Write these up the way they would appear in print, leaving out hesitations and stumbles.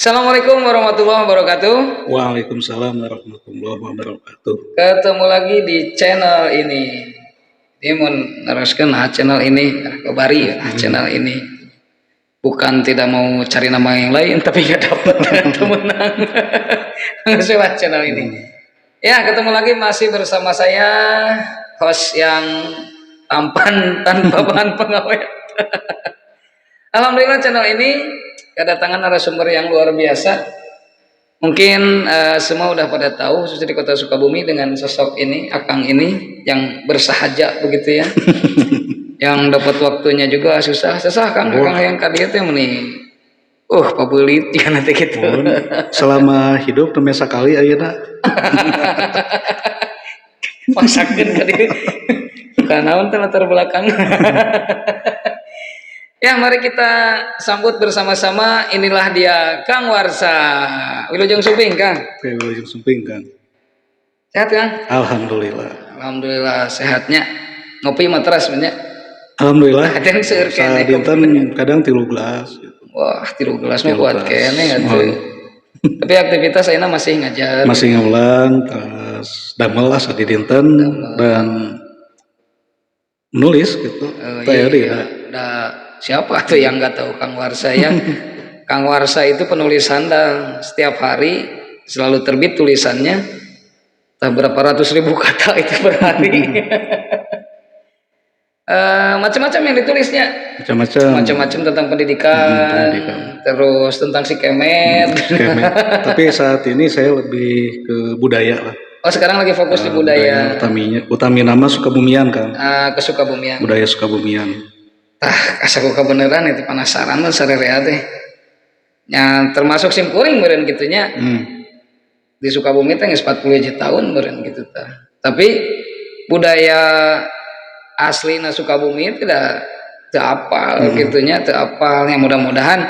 Assalamualaikum warahmatullahi wabarakatuh. Waalaikumsalam warahmatullahi wabarakatuh. Ketemu lagi di channel ini. Ini mau neruskan channel ini, kebari ya channel ini. Bukan tidak mau cari nama yang lain, tapi nggak dapat menang. Langsung channel ini. Ya, ketemu lagi masih bersama saya, host yang tampan tanpa bahan pengawet. Alhamdulillah channel ini kedatangan narasumber yang luar biasa. Mungkin semua udah pada tahu khususnya di Kota Sukabumi dengan sosok ini, Akang ini yang bersahaja begitu ya. Yang dapat waktunya juga susah Kang, Akang yang kadieu teh meni. Pabelit ya nanti gitu. Selama hidup temen sakali ayeuna. Masakeun kadieu. Bukan naon teh latar belakang. Ya, mari kita sambut bersama-sama. Inilah dia Kang Warsa. Wilujeng Suping, Kang. Oke, Wilujeng Suping, Kang. Sehat, Kang? Alhamdulillah. Alhamdulillah sehatnya. Ngopi matras banyak. Alhamdulillah. Kadang seueur kene. Dinten kadang 3 gelas gitu. Wah, 3 gelas mah kuat kene atuh. Tapi aktivitas ayeuna masih ngajar. Masih ngulang, terus damel lah di dinten dan menulis gitu. Siapa tuh yang nggak tahu Kang Warsa ya? Kang Warsa itu penulis handal, setiap hari selalu terbit tulisannya, tak berapa ratus ribu kata itu per hari. Macam-macam yang ditulisnya, macam-macam tentang pendidikan, terus tentang si Kemet. Tapi saat ini saya lebih ke budaya lah. Oh, sekarang lagi fokus di budaya. Utami nama Sukabumian, kan? Ke Sukabumian. Budaya Sukabumian. Kasaku kebenaran itu penasaran lah sarerea teh. Ya termasuk simkuring meureun gitunya. Di Sukabumi teh geus 40 tahun meureun gitu tah. Tapi budaya asli Sukabumi tidak apal gitunya, teu apal. Ya mudah-mudahan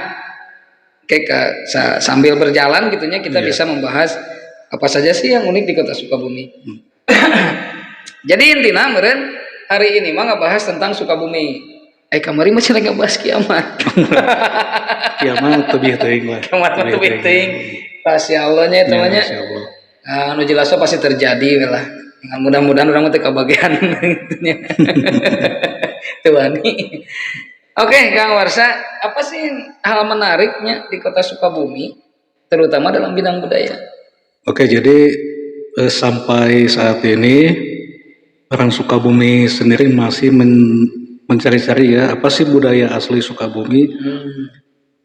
kayak sambil berjalan gitunya kita bisa membahas apa saja sih yang unik di Kota Sukabumi. Jadi intinya meureun hari ini mah ngebahas tentang Sukabumi. Kamari masih lagi ngebahas kiamat. Kiamat lebih teuing lah. Kiamat lebih teuing. Pasya Allahnya itu namanya. Anu jelasnya pasti terjadi lah. Mudah-mudahan orang teh kabagian gitunya. Tuh ani. Oke, Kang Warsa, apa sih hal menariknya di Kota Sukabumi terutama dalam bidang budaya? Oke, jadi sampai saat ini orang Sukabumi sendiri masih mencari-cari ya apa sih budaya asli Sukabumi.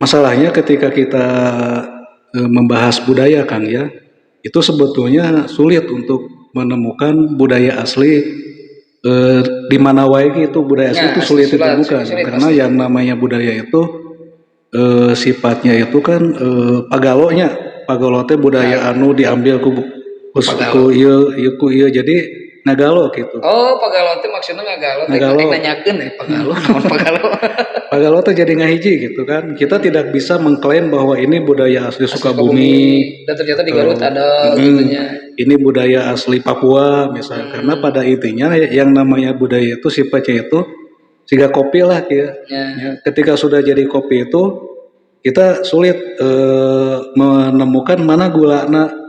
Masalahnya ketika kita membahas budaya, Kang ya, itu sebetulnya sulit untuk menemukan budaya asli di mana wae itu budaya asli itu sulit ditemukan karena yang namanya budaya itu sifatnya itu kan pagalo teh budaya anu diambil ku ieu jadi ngagalo gitu. Oh, pagalo teh maksudnya ngagalo teh nanyakeun pagalo naon pagalo. Pagalo teh jadi ngahiji gitu kan. Kita tidak bisa mengklaim bahwa ini budaya asli Sukabumi dan ternyata di Garut ada gitunya. Ini budaya asli Papua misalnya. Karena pada intinya yang namanya budaya itu sifatnya itu siga kopi lah ya. Ketika sudah jadi kopi itu kita sulit menemukan mana gulana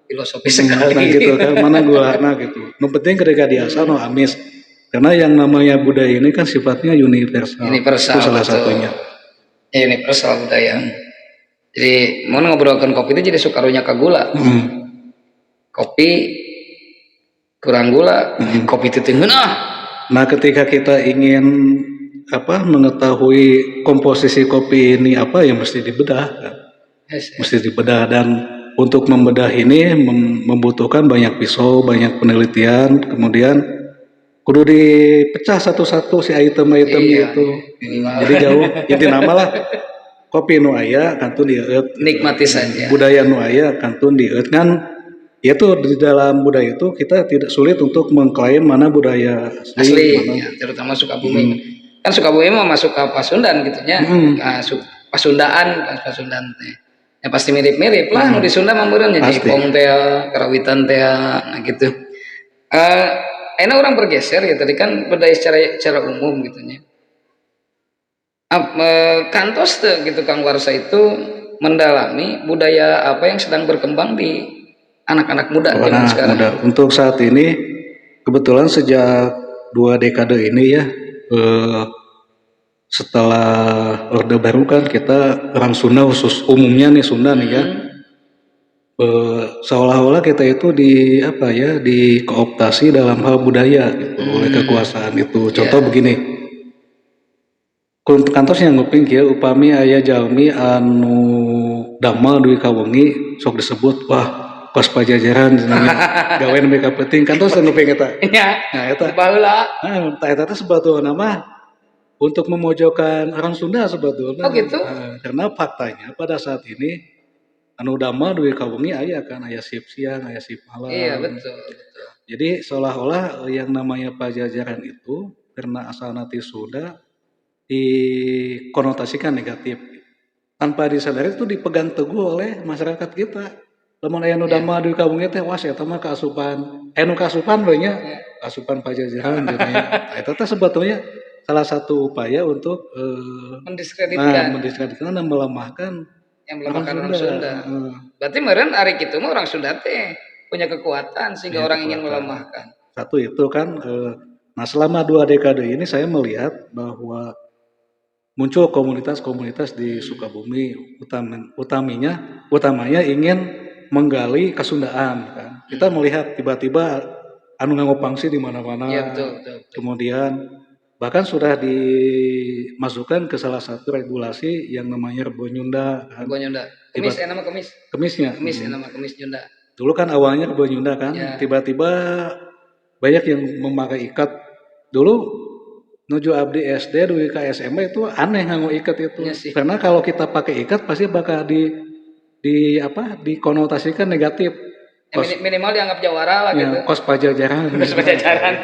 filosofi sekali gitu kan, mana gulana gitu. Yang penting ketika diasal amis. Karena yang namanya budaya ini kan sifatnya universal. Itu salah satunya. Ya, universal budaya. Jadi mau ngobrolkan kopi itu jadi sukarunya ke gula. Kopi kurang gula, kopi itu tinggal. Nah, ketika kita ingin mengetahui komposisi kopi ini apa yang mesti dibedah, mesti dibedah dan untuk membedah ini membutuhkan banyak pisau, banyak penelitian, kemudian kudu dipecah satu-satu si item-item itu. Jadi jauh inti nama lah. Kopi nu aya kantun dieut. Nikmati saja. Budaya nu aya kantun dieut kan. Itu di dalam budaya itu kita tidak sulit untuk mengklaim mana budaya asli ya, terutama Sukabumi. Kan Sukabumi mah masuk ke Pasundan gitu nya. Pasundaan teh. Ya pasti mirip-mirip lah di Sunda mah meureun nya di Ipong teh, Karawitan teh nah gitu. Enak orang bergeser ya tadi kan budaya secara umum gitu nya. Kantos tuh gitu Kang Warsa itu mendalami budaya apa yang sedang berkembang di anak-anak muda zaman sekarang. Muda. Untuk saat ini kebetulan sejak 2 dekade ini ya, setelah Orde Baru kan kita orang Sunda, khusus umumnya nih Sunda nih ya, seolah-olah kita itu dikooptasi dalam hal budaya gitu oleh kekuasaan itu. Contoh begini, kantos yang nguping ya upami aya jalmi anu damel duwi kawengi sok disebut wah kos pajajaran gawean mereka penting kantos nguping eta. Ya, Nah eta baheula. eta teh sebetulna mah untuk memojokkan orang Sunda sebetulnya. Oh gitu. Karena faktanya pada saat ini anu damel duwi kawengi aya kan, aya sip siang, aya sip malam. Iya betul. Jadi seolah-olah yang namanya pajajaran itu karena asalna ti Sunda dikonotasikan negatif tanpa disadari itu dipegang teguh oleh masyarakat kita. Lamun aya nu damel di kampung teh wah eta mah kaasupan nu kaasupan we nya asupan pajajaran dunia. Eta teh sebetulnya salah satu upaya untuk mendiskreditkan dan melemahkan orang Sunda. Berarti meureun ari kitu mah orang Sunda teh punya kekuatan sehingga orang ingin melemahkan. Satu itu kan nah selama 2 dekade ini saya melihat bahwa muncul komunitas-komunitas di Sukabumi utamanya ingin menggali kesundaan kan. Kita melihat tiba-tiba anu ngangopangsi di mana-mana. Ya, betul. Kemudian bahkan sudah dimasukkan ke salah satu regulasi yang namanya Rebo Nyunda kan. Rebo Nyunda. Nama kemis. Kemisnya. Nama kemis Nyunda. Dulu kan awalnya Rebo Nyunda kan. Ya. Tiba-tiba banyak yang memakai ikat. Dulu nuju abdi SD duwi ka SMA itu aneh nganggo ikat itu. Ya, karena kalau kita pakai ikat pasti bakal dikonotasikan negatif. Minimal dianggap jawara lah ya, gitu. Kos pajajaran. Kos pajajaran.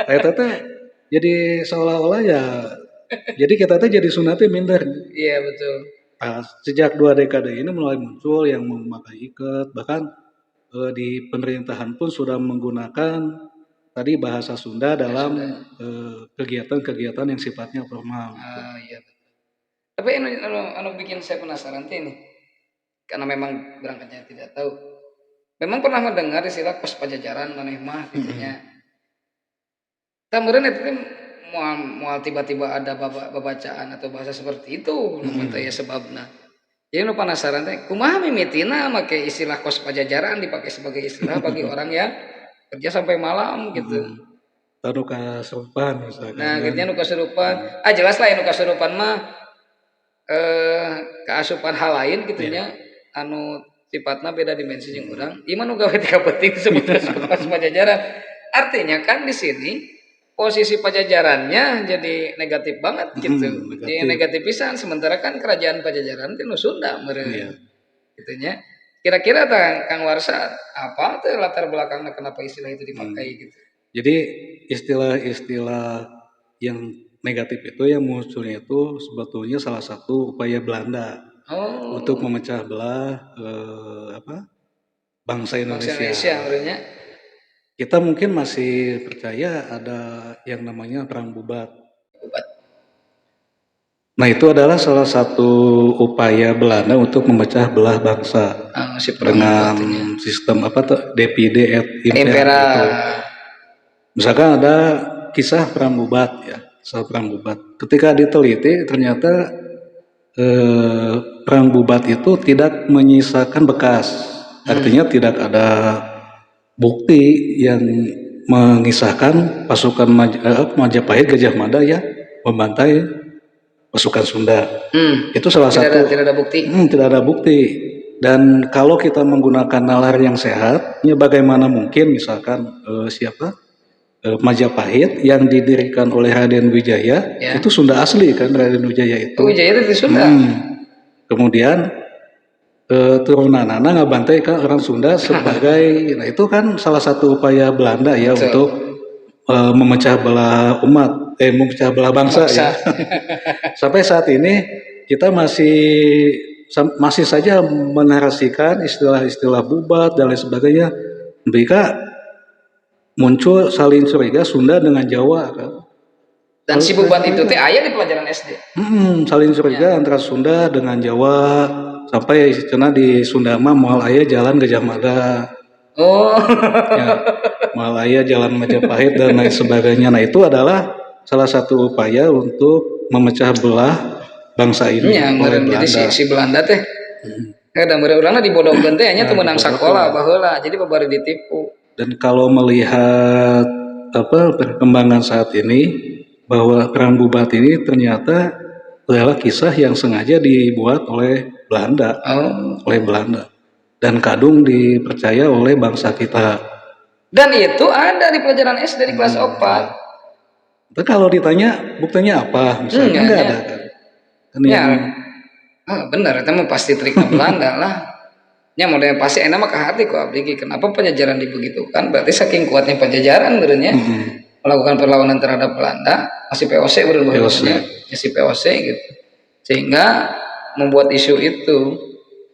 Eta teh jadi seolah-olah ya jadi kita teh jadi sunatnya minder. Iya betul. Nah, sejak 2 dekade ini mulai muncul yang memakai ikat, bahkan di pemerintahan pun sudah menggunakan tadi bahasa Sunda dalam kegiatan-kegiatan yang sifatnya formal. Iya. Tapi anu bikin saya penasaran ini, karena memang berangkatnya tidak tahu. Memang pernah mendengar istilah kos pajajaran maneh mah gitunya. Tameureun eta moal tiba-tiba ada babacaan atau bahasa seperti itu namun teh sebabna. Jadi nu penasaran teh kumaha mimitina make istilah kos pajajaran dipakai sebagai istilah bagi orang yang kerja sampai malam gitu. Anu kasurupan misalkan. Nah, akhirnya nu kasurupan. Jelas lah nu kasurupan mah keasupan hal lain gitunya. Anu sifatna beda dimensi jeung urang. Ieu mah nu gawe tika penting sebetulnya pas pajajaran. Artinya kan di sini posisi pajajarannya jadi negatif banget gitu. Jadi negatif pisan sementara kan kerajaan pajajaran itu nu Sunda meureun. Gitunya. Kira-kira Kang Warsa apa tuh latar belakangnya kenapa istilah itu dipakai gitu? Jadi istilah-istilah yang negatif itu yang munculnya itu sebetulnya salah satu upaya Belanda untuk memecah belah bangsa Indonesia. Kita mungkin masih percaya ada yang namanya perang bubat. Nah itu adalah salah satu upaya Belanda untuk memecah belah bangsa dengan sistem divide et impera. Gitu. Misalkan ada kisah perang bubat ya, perang bubat. Ketika diteliti ternyata perang bubat itu tidak menyisakan bekas, artinya tidak ada bukti yang mengisahkan pasukan Majapahit Gajah Mada ya membantai pasukan Sunda. Itu salah satu. Tidak ada bukti. Tidak ada bukti. Dan kalau kita menggunakan nalar yang sehat, ya bagaimana mungkin misalkan Majapahit yang didirikan oleh Raden Wijaya itu Sunda asli kan Raden Wijaya itu. Wijaya itu Sunda. Kemudian turunanana ngabantai ke orang Sunda sebagai, nah itu kan salah satu upaya Belanda ya untuk memecah belah umat, memecah belah bangsa. Ya. Sampai saat ini kita masih saja menarasikan istilah-istilah bubat dan lain sebagainya. Mereka muncul saling curiga Sunda dengan Jawa kan. Dan si bubat itu teh aya di pelajaran SD. Saling curiga antara Sunda dengan Jawa. sampai cenah di Sunda mah moal aya jalan Gajah Mada, Oh. ya, moal aya jalan Majapahit dan lain sebagainya. Nah itu adalah salah satu upaya untuk memecah belah bangsa ini Nya oleh meureun jadi Belanda. si Belanda teh. Da meureun urangna dibodohkeun teh nya teu meunang sakola baheula. Jadi babari ditipu. Dan kalau melihat perkembangan saat ini bahwa Perang Bubat ini ternyata adalah kisah yang sengaja dibuat oleh Belanda, Oh. dan kadung dipercaya oleh bangsa kita. Dan itu ada di pelajaran SD di kelas 4. Tapi kalau ditanya buktinya apa, misalnya nggak ada kan? Kan yang bener itu mah pasti triknya Belanda lah. Nya model pasti enak mah ke hati kok abdi kenapa penjajaran dibegitukan berarti saking kuatnya penjajaran berenya melakukan perlawanan terhadap Belanda masih POC berenya masih POC gitu sehingga membuat isu itu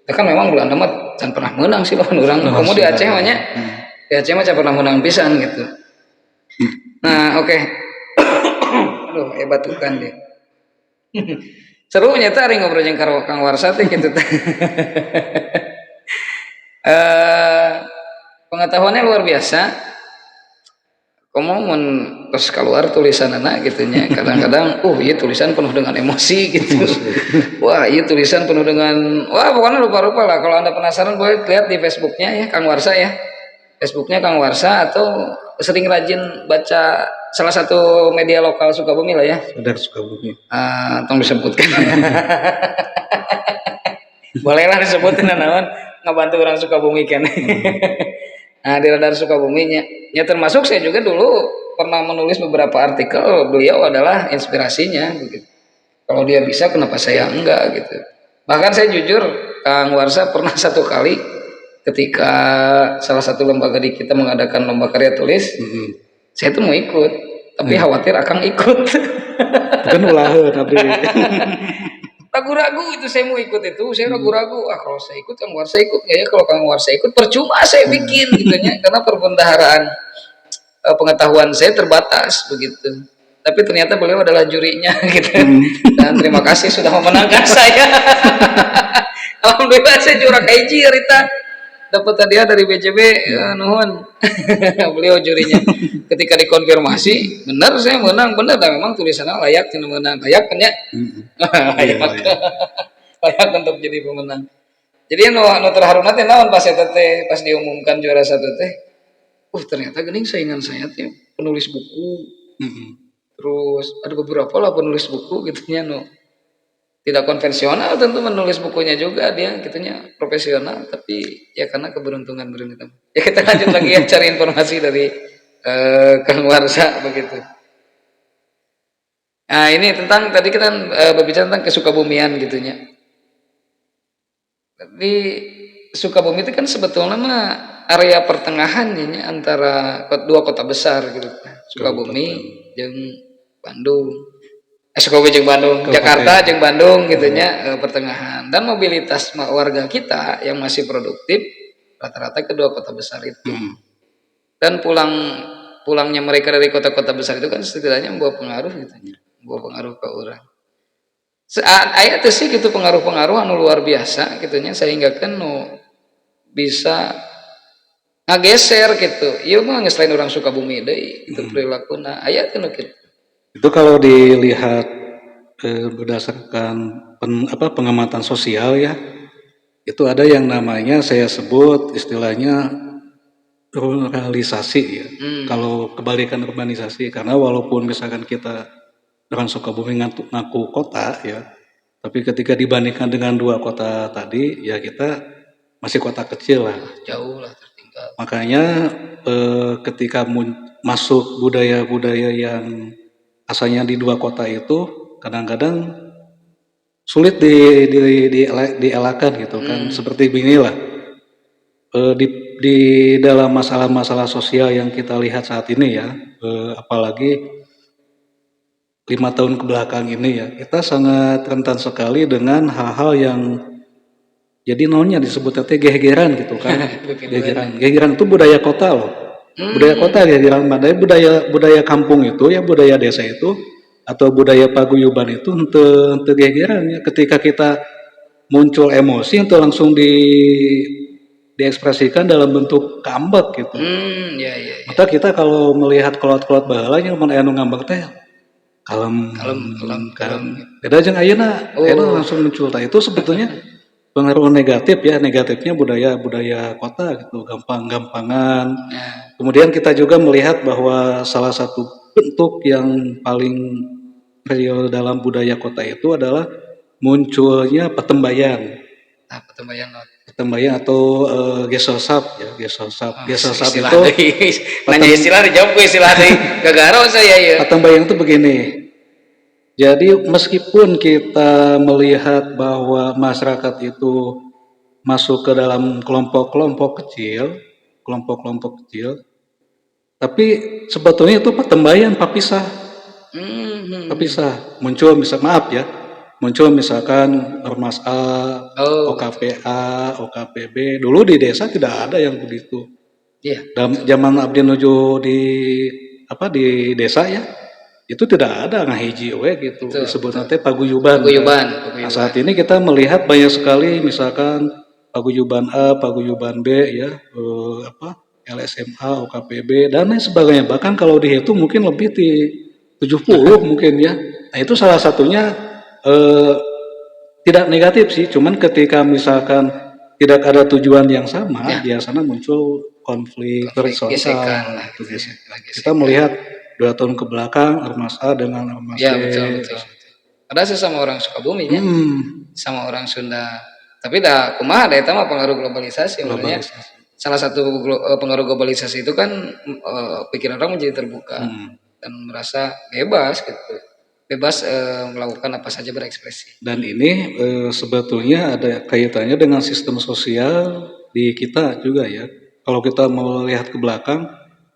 ya kan memang Belanda mah can pernah menang sih lawan orang kamu di Aceh mah nya di Aceh mah can pernah menang pisan gitu. Nah oke. Aduh hebat kan deh. Seru nyata ari ngobrol jeung Kang Warsa teh gitu teh. Pengetahuannya luar biasa. Kamu mun terus keluar tulisan anak gitunya. Kadang-kadang, iya tulisan penuh dengan emosi gitu. Wah, iya tulisan penuh dengan, wah pokoknya rupa-rupa lah. Kalau Anda penasaran boleh lihat di Facebooknya ya Kang Warsa ya. Facebooknya Kang Warsa atau sering rajin baca salah satu media lokal Sukabumi lah ya. Sadar Sukabumi. Tong disebutkan. Bolehlah disebutin naon ngabantu orang Sukabumi kan. Nah di Radar Sukabuminya ya termasuk saya juga dulu pernah menulis beberapa artikel, beliau adalah inspirasinya begitu. Kalau dia bisa kenapa saya enggak gitu. Bahkan saya jujur Kang Warsa pernah satu kali ketika salah satu lembaga di kita mengadakan lomba karya tulis, saya tuh mau ikut tapi khawatir Akang ikut. Bukan ulah tapi ragu-ragu itu saya mau ikut itu, saya ragu-ragu kalau saya ikut Kang Warsa ikut nggak ya, kalau Kang Warsa ikut percuma saya bikin gitunya karena perbendaharaan pengetahuan saya terbatas begitu. Tapi ternyata beliau adalah jurinya gitu. Dan terima kasih sudah memenangkan saya. Alhamdulillah saya juara kaiji Rita. Dapat hadiah dari BCB nuhun. Beliau jurinya. Ketika dikonfirmasi, benar saya menang, benar dan memang tulisannya layak menang. Layak kan ya? Layak untuk jadi pemenang. Jadi nu terharu teh naon pas eta teh pas diumumkan juara satu teh. Ternyata geuning saingan saya teh penulis buku. Terus ada beberapa lah penulis buku gitunya tidak konvensional tentu menulis bukunya juga dia gitunya profesional tapi ya karena keberuntungan itu. Ya kita lanjut lagi ya cari informasi dari Kang Warsa begitu. Nah ini tentang tadi kita berbicara tentang kesukabumian gitunya. Di Sukabumi itu kan sebetulnya mah area pertengahan ya antara dua kota besar gitu. Sukabumi jeung Bandung. Sukabumi jeung Bandung, Jakarta jeung Bandung gitunya pertengahan. Dan mobilitas warga kita yang masih produktif rata-rata kedua kota besar itu. Dan pulangnya mereka dari kota-kota besar itu kan setidaknya membawa pengaruh gitunya, membawa pengaruh ke orang. Aya teh sih gitu pengaruh-pengaruh anu luar biasa gitunya sehingga kan bisa ngageser gitu. Ieu mah geus lain orang Sukabumi deui itu perilakunana. Aya teh kitu. Itu kalau dilihat berdasarkan pengamatan sosial ya, itu ada yang namanya saya sebut istilahnya ruralisasi ya. Kalau kebalikan urbanisasi, karena walaupun misalkan kita orang Sukabumi ngaku kota ya, tapi ketika dibandingkan dengan dua kota tadi ya kita masih kota kecil lah. Jauh lah tertinggal. Makanya ketika masuk budaya-budaya yang asalnya di dua kota itu kadang-kadang sulit dielakkan gitu kan. Seperti beginilah di dalam masalah-masalah sosial yang kita lihat saat ini ya, apalagi 5 tahun kebelakang ini ya, kita sangat rentan sekali dengan hal-hal yang jadi namanya disebutnya gegeran gitu kan. Gegeran itu budaya kota loh. Budaya kota gegeran, budaya kampung itu ya, budaya desa itu atau budaya paguyuban itu untuk gegeran ya. Ketika kita muncul emosi itu langsung diekspresikan dalam bentuk ngambek gitu. Ya, ya, ya. Maka kita kalau melihat kolot-kolot bahalanya mun aya nu ngambek teh kalem. Beda jeung ayeuna, langsung muncul. Itu sebetulnya pengaruh negatif ya, negatifnya budaya kota gitu, gampang-gampangan. Kemudian kita juga melihat bahwa salah satu bentuk yang paling real dalam budaya kota itu adalah munculnya petembayan. Petembayan atau gesosap ya, gesosap itu nanya istilah dijawab gue istilah deh gagaro saya ya. Petembayan itu begini. Jadi meskipun kita melihat bahwa masyarakat itu masuk ke dalam kelompok-kelompok kecil, tapi sebetulnya itu petembayan papisah. Papisah muncul misalkan Ormas A, OKPA, OKPB. Dulu di desa tidak ada yang begitu. Dalam zaman abdi nuju di desa ya, itu tidak ada ngahiji we gitu. Disebut nanti paguyuban. Nah, saat ini kita melihat banyak sekali misalkan paguyuban A, paguyuban B ya, LSMA, OKPB dan lain sebagainya. Bahkan kalau dihitung mungkin lebih di 70 mungkin ya. Nah, itu salah satunya tidak negatif sih, cuman ketika misalkan tidak ada tujuan yang sama, biasanya muncul konflik horizontal. Kita melihat 2 tahun ke belakang Ormas A dengan Ormas B. Betul. Ada sesama orang Sukabumi ya, sama orang Sunda. Tapi dah kumaha da eta mah pengaruh globalisasi. Makanya salah satu pengaruh globalisasi itu kan pikiran orang menjadi terbuka dan merasa bebas gitu. Bebas melakukan apa saja berekspresi. Dan ini sebetulnya ada kaitannya dengan sistem sosial di kita juga ya. Kalau kita melihat ke belakang,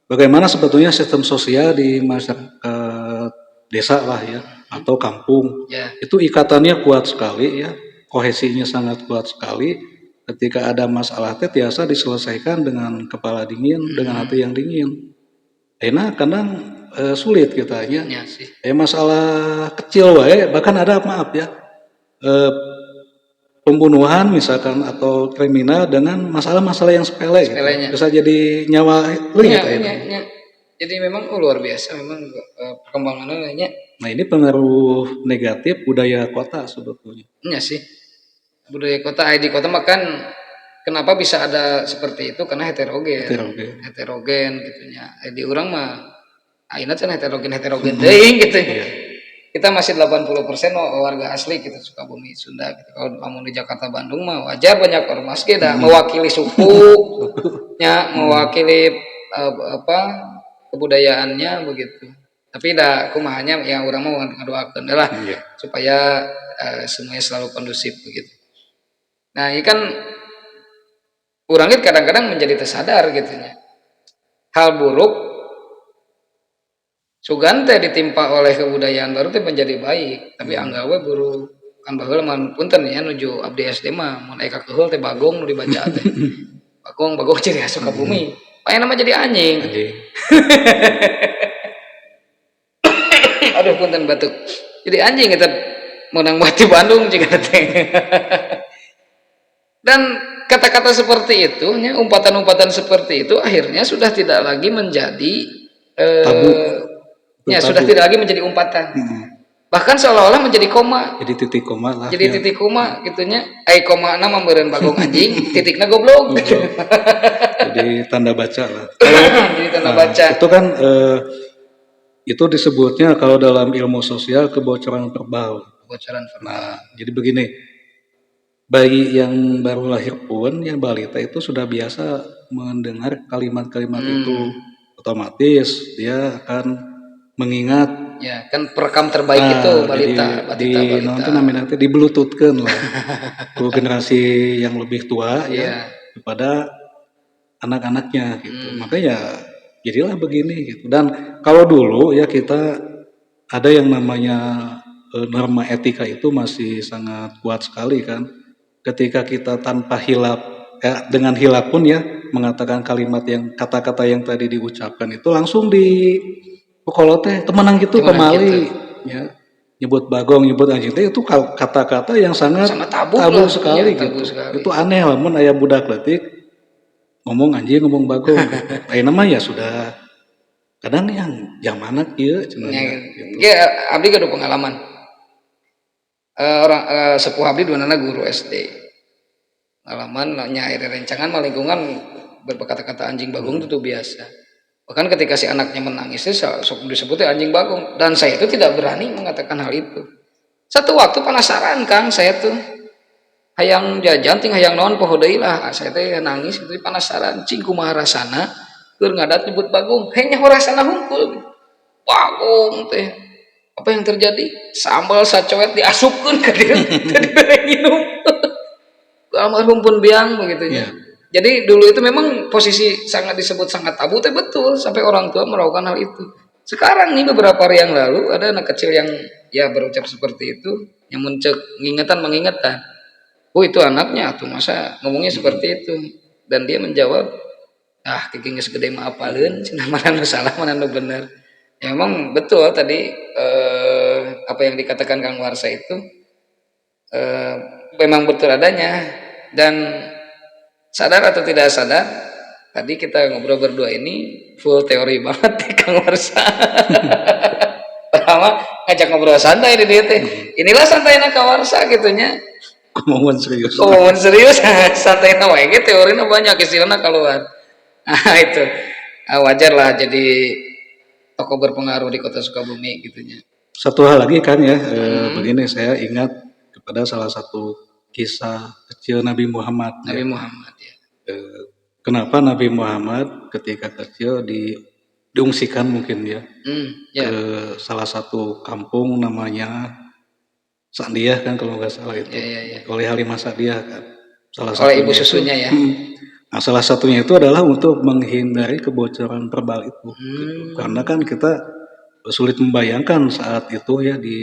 bagaimana sebetulnya sistem sosial di masyarakat desa lah ya, atau kampung. Itu ikatannya kuat sekali ya, kohesinya sangat kuat sekali. Ketika ada masalah teh biasa diselesaikan dengan kepala dingin, dengan hati yang dingin. Enak kadang sulit kitanya. Masalah kecil wae, bahkan ada pembunuhan misalkan atau kriminal dengan masalah-masalah yang sepele gitu. Bisa jadi nyawa lenyap. Jadi memang luar biasa memang perkembangannya. Nah, ini pengaruh negatif budaya kota sebetulnya. Iya sih. Budaya kota, di kota makan kenapa bisa ada seperti itu karena heterogen gitunya. Di orang mah ayeuna can heterogen deui gitu. Kita masih 80% warga asli gitu, Sukabumi, Sunda gitu. Kalau kamu di Jakarta, Bandung mah wajar banyak ormas ge da mewakili suku nya, mewakili kebudayaannya begitu. Tapi dah kumahanya yang urang mah ngadoakeun lah supaya semuanya selalu kondusif begitu. Nah, ini kan urang kadang-kadang menjadi tersadar gitu ya. Hal buruk sugan teh ditimpa oleh kebudayaan baru teh menjadi baik, tapi anggawe buru kan baheula mah punten ya nuju abdi SD mah mun aya kakeheul teh bagong nu dibaca teh. Bagong ciri khas Sukabumi. Aya nama jadi anjing. Aduh punten batuk. Jadi anjing eta menang mati Bandung juga teh. Dan kata-kata seperti itu, umpatan-umpatan seperti itu akhirnya sudah tidak lagi menjadi tabu. Sudah tidak lagi menjadi umpatan. Bahkan seolah-olah menjadi koma. Jadi titik koma lah. Jadi titik koma gitunya. Koma na meureun bagong anjing, titikna goblok. Jadi tanda baca lah. Jadi tanda baca. Itu kan itu disebutnya kalau dalam ilmu sosial kebocoran verbal. Nah, jadi begini. Bayi yang baru lahir pun, yang balita itu sudah biasa mendengar kalimat-kalimat itu. Otomatis dia akan mengingat ya kan perekam terbaik itu balita nanti di bluetoothkan lah ke generasi yang lebih tua ya kepada anak-anaknya gitu. Makanya jadilah begini gitu. Dan kalau dulu ya kita ada yang namanya norma etika itu masih sangat kuat sekali kan. Ketika kita tanpa hilap dengan hilap pun ya mengatakan kalimat yang kata-kata yang tadi diucapkan itu langsung di kalau teh temenang gitu pemali ya. nyebut bagong, nyebut anjing teh itu kata-kata yang sangat Sama tabu tabu lah, sekali ya, tabu gitu. sekali. Itu aneh lamun aya budak leutik ngomong anjing ngomong bagong gitu. Ayeuna mah ya sudah kadang yang jamanak kieu cenanya gitu. Ya, abdi ada pengalaman. Sepuh abdi duanana guru SD. Pengalaman nya aya rencangan mah lingkungan berkata-kata anjing bagong itu tuh biasa. Bahkan ketika si anaknya menangis sok disebutnya anjing bagong dan saya itu tidak berani mengatakan hal itu. Satu waktu penasaran Kang, saya tuh hayang jajan ting hayang naon poho deui lah. Saya teh nangis itu penasaran cing kumaha rasana keur ngadat nyebut bagong. Hanya rasana hungkul. Bagong teh. Apa yang terjadi? Sambal sacoet diasupkeun ka dieu teh dibere nginum. Almarhum pun biang begitunya. Jadi dulu itu memang posisi sangat disebut sangat tabu, tapi betul sampai orang tua melakukan hal itu. Sekarang nih beberapa hari yang lalu ada anak kecil yang ya berucap seperti itu, yang muncul mengingatkan. Oh itu anaknya tuh masa ngomongnya seperti itu, dan dia menjawab, ah kiki geus gede mah apaleun, cenah mana nu salah mana nu benar. Ya, memang betul tadi apa yang dikatakan Kang Warsa itu eh, memang betul adanya dan sadar atau tidak sadar, tadi kita ngobrol berdua ini full teori banget nih Kang Warsa. Pertama ngajak ngobrol santai di dia teh. Inilah santainya Kang Warsa gitunya. Ngomong serius. Ngomong serius, santai wae ge teorinya banyak istilahnya keluar. Nah itu wajar lah jadi tokoh berpengaruh di kota Sukabumi gitunya. Satu hal lagi kan ya, begini saya ingat kepada salah satu kisah kecil Nabi Muhammad. Nabi ya. Muhammad ya. Kenapa Nabi Muhammad ketika kecil diungsikan mungkin ya Ya. ke salah satu kampung namanya Sandiah kan kalau nggak salah itu Ya. oleh Halimah Sa'diyah kan. Oleh ibu susunya ya. Nah, salah satunya itu adalah untuk menghindari kebocoran verbal itu. Gitu. Karena kan kita sulit membayangkan saat itu ya di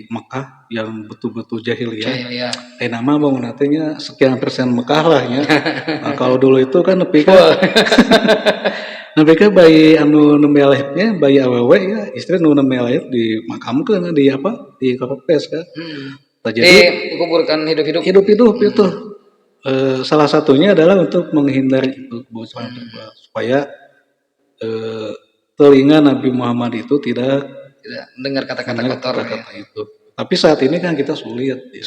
Mekah yang betul-betul jahiliyah. Ya. Nama bangunannya sekian persen Mekah lah ya. Nah, kalau dulu itu kan nepi ka bayi anu nemelehnya bayi awewe ya istri nu nemeleh dimakamkeun di apa di kapepes kan. Nah, jadi dikuburkan hidup-hidup itu salah satunya adalah untuk menghindari itu kebocoran verbal supaya telinga Nabi Muhammad itu tidak mendengar kata-kata kotor kata-kata itu. Tapi saat ini kan kita sulit ya.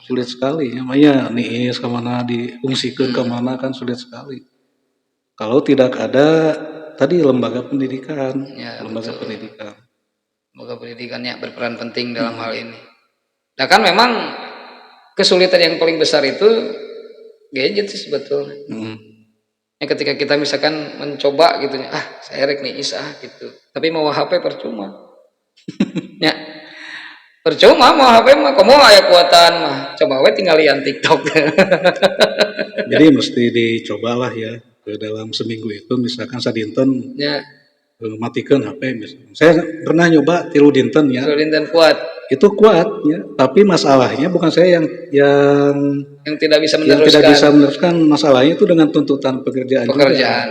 Sulit sekali namanya niis kemana diungsikan kemana kan sulit sekali kalau tidak ada tadi lembaga pendidikan lembaga pendidikannya berperan penting dalam hal ini. Nah kan memang kesulitan yang paling besar itu gadget sih sebetulnya. Ya, ketika kita misalkan mencoba gitu ya, saya rek nih gitu. Tapi mau HP percuma. Ya. Percuma mau HP mah kamu aya kuatan mah. Coba we tinggal lian TikTok. Jadi mesti dicobalah ya ke dalam seminggu itu misalkan sadinten matikan HP misalkan. Saya pernah nyoba 3 dinten ya. 3 dinten kuat. Itu kuat ya, tapi masalahnya bukan saya yang tidak bisa meneruskan. Yang tidak bisa meneruskan masalahnya itu dengan tuntutan pekerjaan juga. Ya.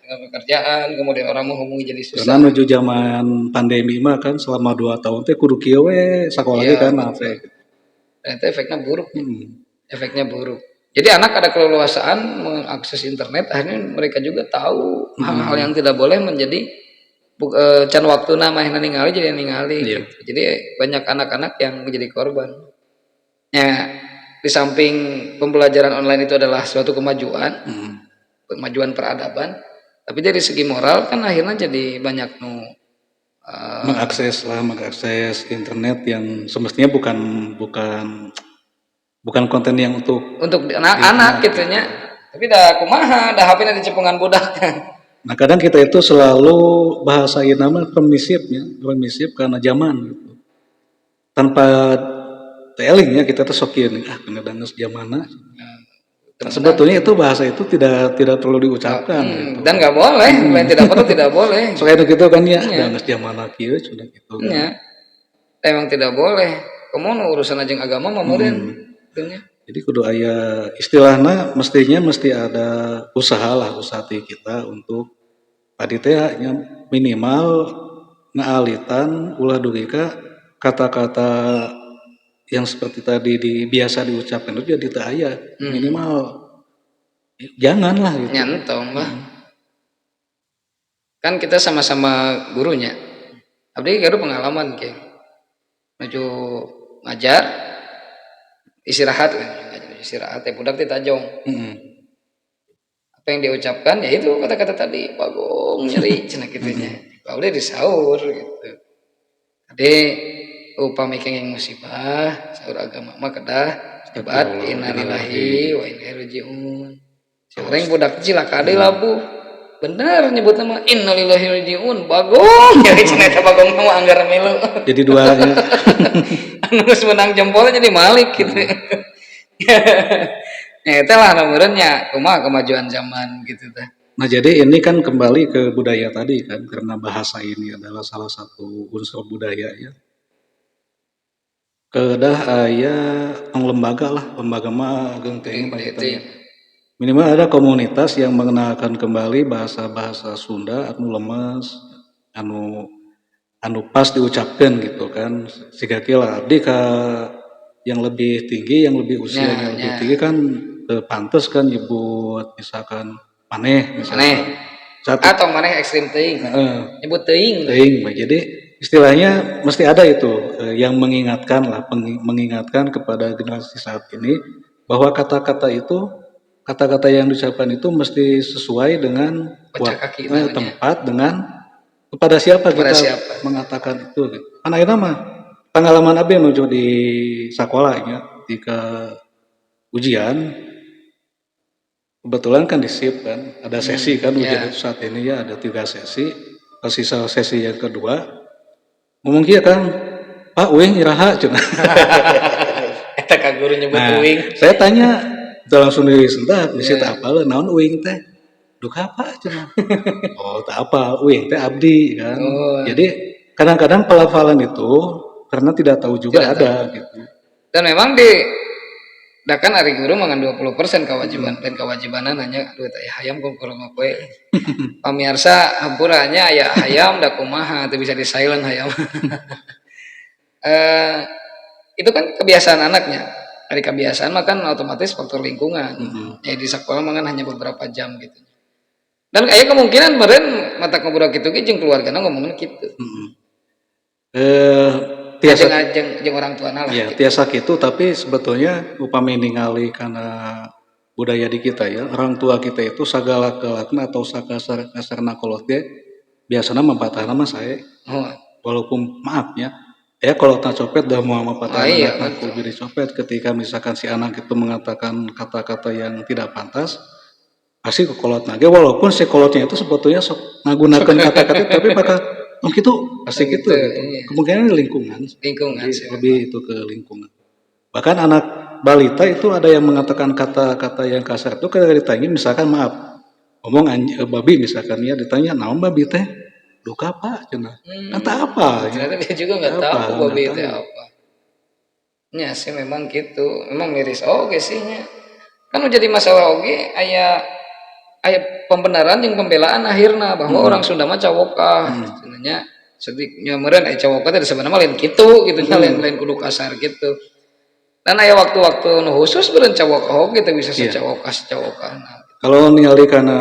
Dengan pekerjaan, kemudian orang menghubungi jadi susah. Karena menuju zaman pandemi mah kan selama 2 tahun teh kudu kieu we sakola ge kan teh. Dan itu efeknya buruk. Efeknya buruk. Jadi anak ada keleluasaan mengakses internet, akhirnya mereka juga tahu hal-hal yang tidak boleh menjadi can waktu nama yang ningali jadi ningali gitu. Jadi banyak anak-anak yang menjadi korban. Ya, di samping pembelajaran online itu adalah suatu kemajuan, kemajuan peradaban, tapi dari segi moral kan akhirnya jadi banyak mengakses internet yang semestinya bukan konten yang untuk anak-anak gitunya. Tapi dah kumaha, dah HP-na dicepungan budak. Nah kadang kita itu selalu bahasain nama permisif karena zaman gitu. Tanpa telingnya kita tuh sokin kadang-kadang zamanna. Nah, sebetulnya itu bahasa itu tidak perlu diucapkan gitu. Dan nggak boleh, tidak perlu tidak boleh. Soalnya gitu kan ya, geus zamanna kieu sudah gitu. Iya. Emang tidak boleh. Kamu urusan ajeng agama mah meureun. Jadi kudu aya istilahnya mesti ada usaha kita untuk tadi teh minimal ngaalitan ulah dugika kata-kata yang seperti tadi biasa diucapkan itu jadi teu aya. Minimal janganlah gitu. Nyantong lah. Kan kita sama-sama gurunya. Abdi gaduh pengalaman kayak maju ngajar istirahat kan, istirahat teh budak teh tajong. Apa yang diucapkan ya itu kata-kata tadi bagong nyeri cenah kitunya. Baulnya disaur gitu. Ade upami kenging musibah saur agama mah kedah sebat innalillahi wa inna ilaihi rajiun. Orang budak cilaka deui labuh. Bener nyebut nama innalillahi wa inna ilaihi rajiun bagong nyeri cenah eta bagong mah anggar milu. Jadi duanya. Anu geus menang jempolnya jadi malik gitu. Ya itu lah nomornya kumaha kemajuan zaman gitu teh. Nah jadi ini kan kembali ke budaya tadi kan, karena bahasa ini adalah salah satu unsur budaya ya. Kedah aya lembaga lah, lembaga mah geunteng minimal ada komunitas yang mengenalkan kembali bahasa-bahasa Sunda anu lemes, anu pas diucapkan gitu kan. Siga kila abdi ka yang lebih tinggi, yang lebih usianya lebih tinggi kan pantes kan nyebut misalkan maneh misalkan. Atau maneh ekstrim teuing. Nyebut teuing. Jadi istilahnya mesti ada itu yang mengingatkan lah, mengingatkan kepada generasi saat ini bahwa kata-kata yang diucapkan itu mesti sesuai dengan tempat dengan kepada siapa kita mengatakan itu. Kan ayeuna mah pengalaman abdi menuju di sekolahnya ketika ujian kebetulan kan di SIP kan ada sesi kan ujian itu saat ini ya ada 3 sesi. Sisa sesi yang kedua ngomong kia kan Pak uing iraha cenah. Eta ka guru nyebut uing. Saya tanya langsung disentak di situ apa naon uing teh duka apa cenah. Oh tak apa uing teh abdi kan. Jadi kadang-kadang pelafalan itu karena tidak tahu juga ada gitu. Dan memang dakan ari guru mangan 20% kewajiban dan kewajibanan hanya aduh teh hayam kurang poe. Pamirsa hampurannya aya hayam da kumaha teu bisa di silent hayam. Itu kan kebiasaan anaknya. Dari kebiasaan makan otomatis faktor lingkungan. Ya di sekolah makan hanya beberapa jam gitu. Dan aya kemungkinan meureun mata ngobrol kitu ge jeung keluargana ngomongin kitu. Tiasa jeung orang tuana lah. Ya, gitu. Tiasa gitu tapi sebetulnya upami ningali karena budaya di kita ya, orang tua kita itu sagala kelatna atau sakasarna kolot ge biasana mempatahna mah sae. Walaupun maaf ya kalau tak copet dah mau mempatahna aku jadi copet ketika misalkan si anak itu mengatakan kata-kata yang tidak pantas pasti ke kolot nage walaupun si kolotnya itu sebetulnya menggunakan kata-kata tapi pakai gitu pasti gitu. Kemungkinan lingkungan lebih itu ke lingkungan. Bahkan anak balita itu ada yang mengatakan kata-kata yang kasar itu ketika ditanya misalkan maaf ngomong babi misalkan ya ditanya naon babi teh duka apa cenah kata apa ternyata dia juga nggak tahu babi itu apa nya sih memang gitu memang miris oke sih nya kan jadi masalah oke aya pembenaran yang pembelaan akhirnya bahwa orang Sunda mah cawokah sebenarnya sediknya meureun cawokah teh sebenarnya lain kitu gitu lain kudu kasar gitu dan aya waktu-waktu nu khusus beureun cawokah gitu bisa secawokah nah. Kalau ningali kana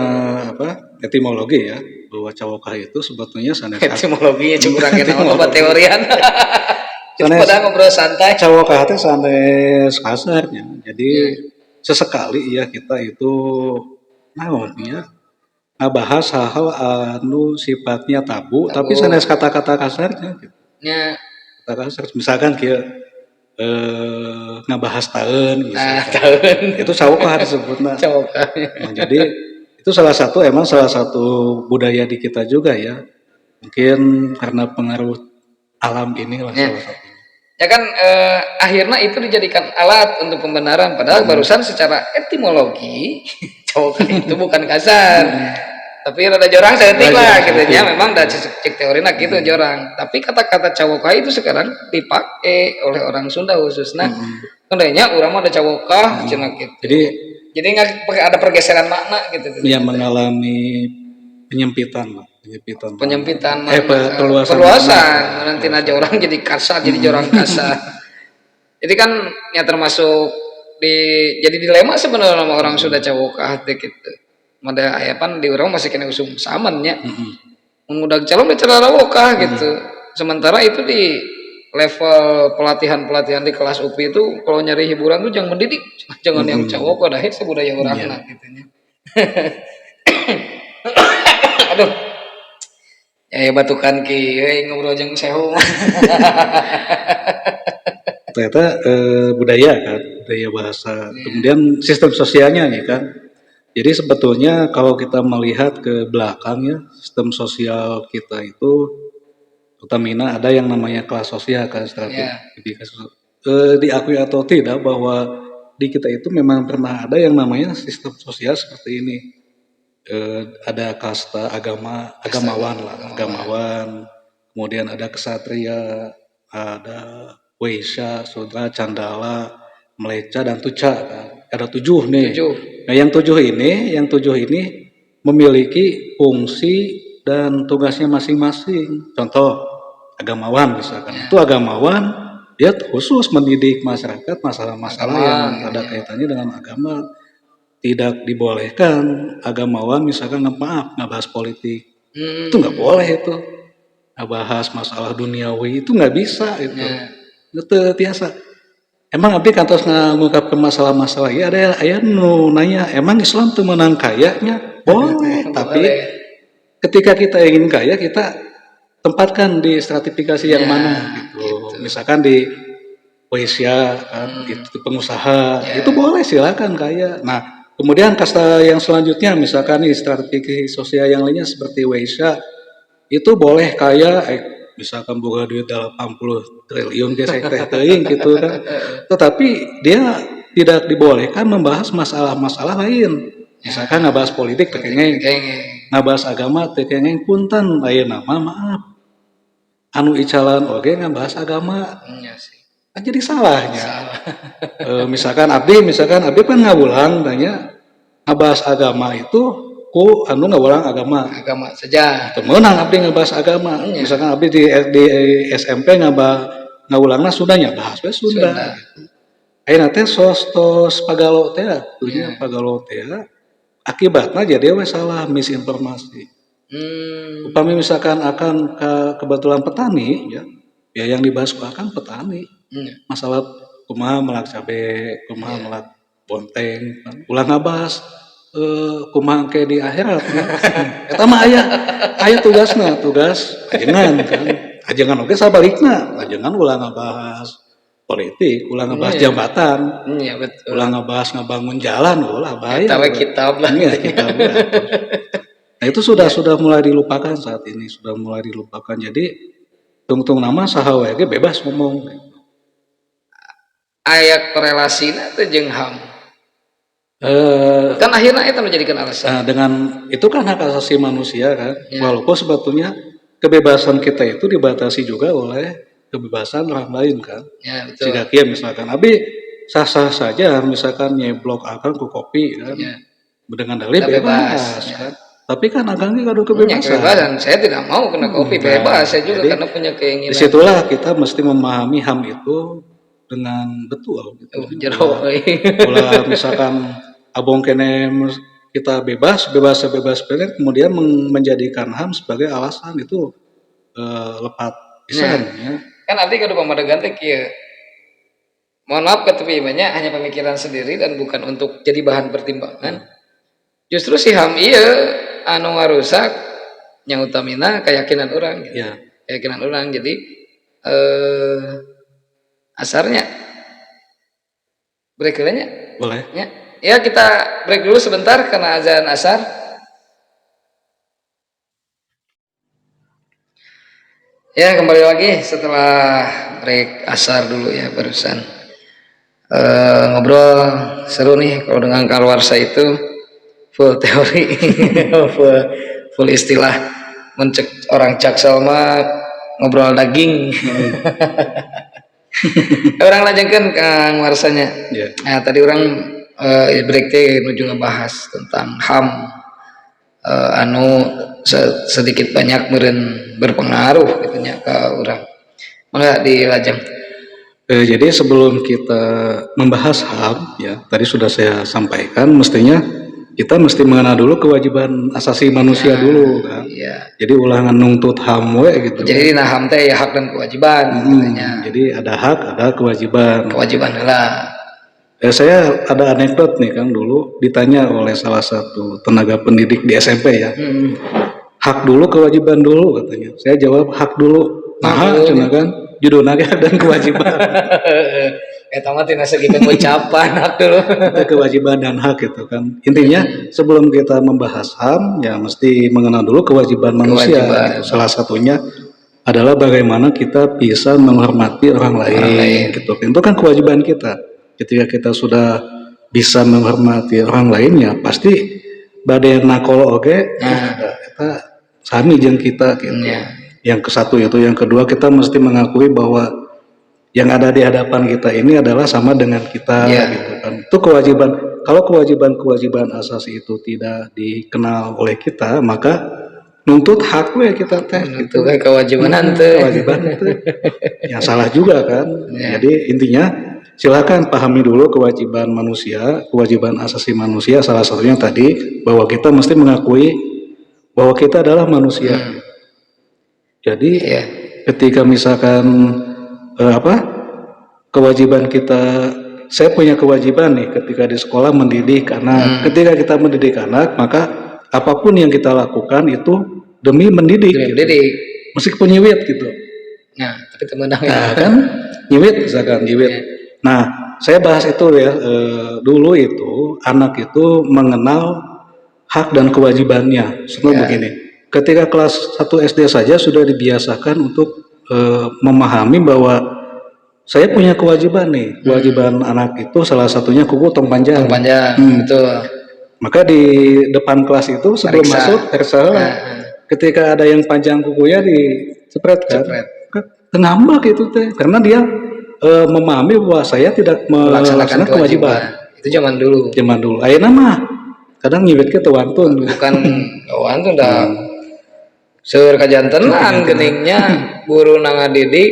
etimologi ya bahwa cawokah itu sebetulnya sanes etimologinya curang kenapa teorian pada ngobrol santai cawokah teh sanes kasarnya jadi sesekali ya kita itu naonnya ngabahas hal-hal anu sifatnya tabu tapi sanes kata-kata kasarnya gitu. Kata kasar misalkan kieu ngabahas taeun misalkan. Itu cawokah disebutna. Nah, jadi itu salah satu budaya di kita juga ya. Mungkin karena pengaruh alam inilah salah satu. Ya kan akhirnya itu dijadikan alat untuk pembenaran padahal barusan secara etimologi cawokah itu bukan kasar. Tapi rada jorang seetik lah gitu ya memang dah cek teorina gitu jorang tapi kata-kata cawokah itu sekarang dipakai oleh orang Sunda khususnya kendainya urang mah ada cawokah cenah gitu jadi nggak ada pergeseran makna gitu ya mengalami penyempitan lah penyempitan perluasan nanti aja orang jadi kasar jadi orang kasar. Jadi kan ya termasuk jadi dilema sebenarnya sama orang sudah cowok hati gitu. Mada ayapan di orang masih kena usum samannya. Udah calon bicara rawokah gitu. Sementara itu di level pelatihan di kelas UPI itu kalau nyari hiburan tuh jangan mendidik, jangan yang cowok pada hit sebudaya orang lah gitunya. Aduh. Ya batukan ki ngobrol jeung sehu. Ternyata budaya kan, budaya bahasa. Kemudian sistem sosialnya nih kan. Jadi sebetulnya kalau kita melihat ke belakang ya, sistem sosial kita itu utamina ada yang namanya kelas sosial kan diakui atau tidak bahwa di kita itu memang pernah ada yang namanya sistem sosial seperti ini. Ada kasta agamawan, kemudian ada kesatria, ada waisya, sudra, candala, meleca dan tuca kan. Ada 7 nih. Nah yang tujuh ini memiliki fungsi dan tugasnya masing-masing. Contoh agamawan misalkan, itu agamawan dia khusus mendidik masyarakat masalah-masalah yang ada kaitannya dengan agama. Tidak dibolehkan agamawan misalkan nggak bahas politik, itu nggak boleh itu. Nggak bahas masalah duniawi itu nggak bisa itu. Itu biasa. Emang abdi kantos ngungkapkeun masalah-masalah ya ada nu nanya emang Islam tuh menang kayanya boleh tapi ketika kita ingin kaya kita tempatkan di stratifikasi yang mana gitu. Misalkan di waisya kan itu pengusaha itu boleh silakan kaya. Nah kemudian kasta yang selanjutnya misalkan nih strategi sosial yang lainnya seperti waisya itu boleh kaya misalkan boga duit 80 triliun gesek teh gitu kan. Tetapi dia tidak dibolehkan membahas masalah-masalah lain. Misalkan ngebahas politik teh kengeng, ngebahas agama teh kengeng punten aya nama maaf. Anu icalan oge ngebahas agama. Kan jadi salahnya. Misalkan abdi kan ngawulang tanya ngabahas agama itu ku anu ngawulang agama saja. Temenang abdi ngabahas agama. Misalkan abdi di SMP ngawulangna Sundanya bahas we Sunda. Ayeuna teh sos pagalo teh pagalo teh akibatna jadi we salah misinformasi. Upami misalkan akan kebetulan petani ya yang dibahas akan petani. Masalah kumaha melak cabe, kumaha melak bonteng, ulah ngabahas kumaha ke di akhirat ya. Eta mah aya tugas ajengan kan. Ajengan oge sabalikna, ajengan ulah ngabahas politik, ulah ngabahas jabatan. Iya betul. Ulah ngabahas ngabangun jalan, ulah bahaya. Eta we kitab lah. Iya, kitab. Nah, itu sudah mulai dilupakan saat ini, sudah mulai dilupakan. Jadi tungtung nama saha we ge bebas ngomong. Ayat korelasina teh jeung HAM. Kan akhirnya itu menjadikan alasan. Dengan itu kan hak asasi manusia kan. Walaupun sebetulnya kebebasan kita itu dibatasi juga oleh kebebasan orang lain kan. Ya, betul. Jika kia misalkan abi sah-sah saja misalkan nyeblok akan ku kopi kan. Dengan dalih bebas kan. Tapi kan agangnya kado kebebasan. Saya tidak mau kena kopi bebas. Saya juga karena punya keinginan. Disitulah kita mesti memahami HAM itu dengan betul gitu. Ulah misalkan abong kene kita bebas kemudian menjadikan HAM sebagai alasan itu lepat pisan ya. Kan arti kudu pamadegan teh kieu. Mohon maaf ketepimannya hanya pemikiran sendiri dan bukan untuk jadi bahan pertimbangan. Justru si HAM ieu anu ngarusak yang utamina keyakinan orang gitu. Keyakinan orang jadi asarnya break dulu nya boleh ya kita break dulu sebentar karena azan asar. Ya kembali lagi setelah break asar dulu ya barusan ngobrol seru nih kalau dengan kalawarsa itu full teori full istilah mencek orang Jaksel mah ngobrol daging. Orang lanjutkan Kang Warsanya. Nah tadi orang break teh menuju ngebahas tentang HAM anu sedikit banyak meureun berpengaruh gitunya ke orang. Mangga dilajeng. Jadi sebelum kita membahas HAM ya, tadi sudah saya sampaikan mestinya kita mesti mengenal dulu kewajiban asasi manusia dulu kan. Iya. Jadi ulangan nungtut HAM we gitu. Jadi dina HAM teh ya hak dan kewajiban katanya. Jadi ada hak, ada kewajiban. Kewajiban heula. Saya ada anekdot nih Kang, dulu ditanya oleh salah satu tenaga pendidik di SMP ya. Hak dulu, kewajiban dulu katanya. Saya jawab hak dulu. Nah, cenah kan judulna dan kewajiban. Eta mah tina segi pengucapan hak dulu. Itu kewajiban dan hak itu kan. Intinya sebelum kita membahas HAM ya mesti mengenal dulu kewajiban manusia. Gitu. Salah satunya adalah bagaimana kita bisa menghormati orang lain gitu. Itu kan kewajiban kita. Ketika kita sudah bisa menghormati orang lainnya pasti badai nakol oke kita sami jeung kita gitu. Yang ke satu itu, yang kedua kita mesti mengakui bahwa yang ada di hadapan kita ini adalah sama dengan kita gitu kan. Itu kewajiban. Kalau kewajiban asasi itu tidak dikenal oleh kita, maka nuntut hak we kita teh gitu. Kewajiban teh. Kewajiban itu. Ya salah juga kan. Jadi intinya silakan pahami dulu kewajiban manusia, kewajiban asasi manusia, salah satunya tadi bahwa kita mesti mengakui bahwa kita adalah manusia. Jadi ketika misalkan kewajiban kita, saya punya kewajiban nih ketika di sekolah mendidik anak. Ketika kita mendidik anak, maka apapun yang kita lakukan itu demi mendidik. Meskipun nyiwit gitu. Nah, tapi temenang kan nyiwit misalkan nyiwit. Nah, saya bahas itu ya dulu itu anak itu mengenal hak dan kewajibannya. Semua begini. Ketika kelas 1 SD saja sudah dibiasakan untuk memahami bahwa saya punya kewajiban nih. Kewajiban anak itu salah satunya kuku tong panjang. Betul. Maka di depan kelas itu sebelum masuk periksa. Ketika ada yang panjang kukunya dicepret kan. Ngambak itu teh karena dia memahami bahwa saya tidak melaksanakan kewajiban. Itu zaman dulu. Ayeuna mah kadang nyiwit ke wantun. Bukan wantun dah. Seur kajantenan geningnya guru ngadidik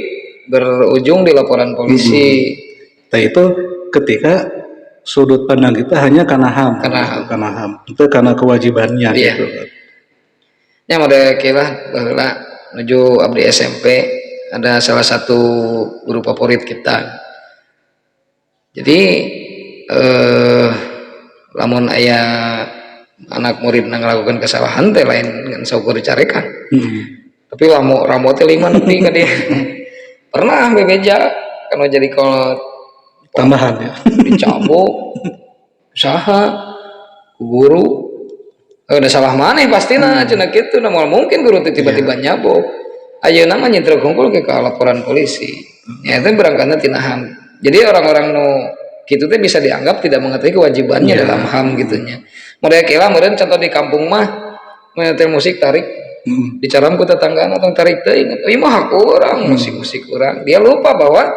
berujung di laporan polisi. Nah itu ketika sudut pandang kita hanya karena HAM. Karena HAM. Itu karena kewajibannya gitu. Nya mode kira baheula menuju abdi SMP ada salah satu guru favorit kita. Jadi lamun aya anak murid ngelakukan kesalahan teh lain dengan saukur dicarekan. Tapi ramu teh lima nepi ka dia. Pernah bebeja kan jadi kolot tambahan ya. Dicabok usaha guru udah salah maneh pastina cenah kitu nah mungkin guru teh tiba-tiba nyabok. Ayeuna mah nyentrek hungkul ke laporan polisi. Ya itu berangkatnya tina HAM. Jadi orang-orang nu kitu teh bisa dianggap tidak mengetahui kewajibannya dalam HAM gitunya. Model kira meureun contoh di kampung mah menyetel musik tarik dicaram ku tetanggana atau tarik teuing ieu mah hak urang musik urang. Dia lupa bahwa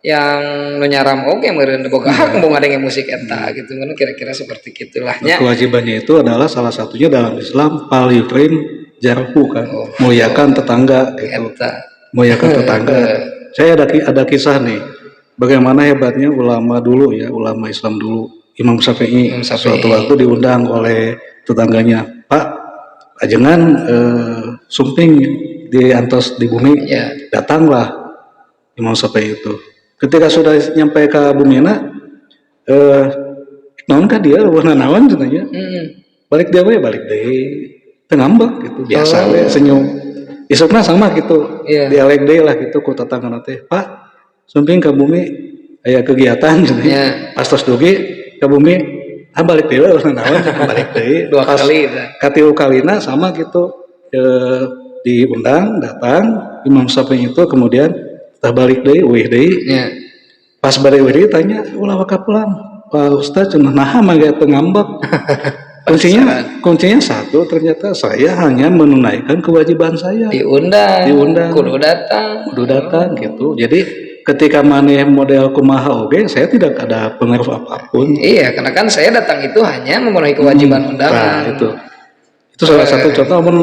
yang nyaram oke meureun boga hak mau ngadenge musik eta gitu kan kira-kira seperti gitulah nya. Kewajibannya itu adalah salah satunya dalam Islam pal yukrim jarhu kan. Muliakan tetangga gitu. Muliakan tetangga. Saya ada kisah nih. Bagaimana hebatnya ulama dulu ya, ulama Islam dulu. Imam Syafi'i suatu waktu diundang oleh tetangganya, Pak, ajengan sumping di antos di bumi, datanglah Imam Syafi'i itu. Ketika sudah nyampe ke bumina, naon ka dia warna naon cenanya, balik deh, ngambek gitu, biasa we senyum. Isukna sama gitu, dialek deh lah gitu ku tetanggana teh, Pak, sumping ke bumi aya kegiatan cenanya, pas tos dugi ke bumi balik deui urang naon balik deui dua kali katilu kalina sama gitu diundang datang Imam Syafi'i itu kemudian tah balik deui weuh deui pas balik deui tanya ulah waka pulang Pak Ustaz cenah naha mangga teu ngambek kuncinya satu ternyata saya hanya menunaikan kewajiban saya diundang kudu datang gitu. Jadi ketika maneh model kumaha oge saya tidak ada pengaruh apapun. Iya, karena kan saya datang itu hanya memenuhi kewajiban undangan. Nah, Itu salah satu contoh. Namun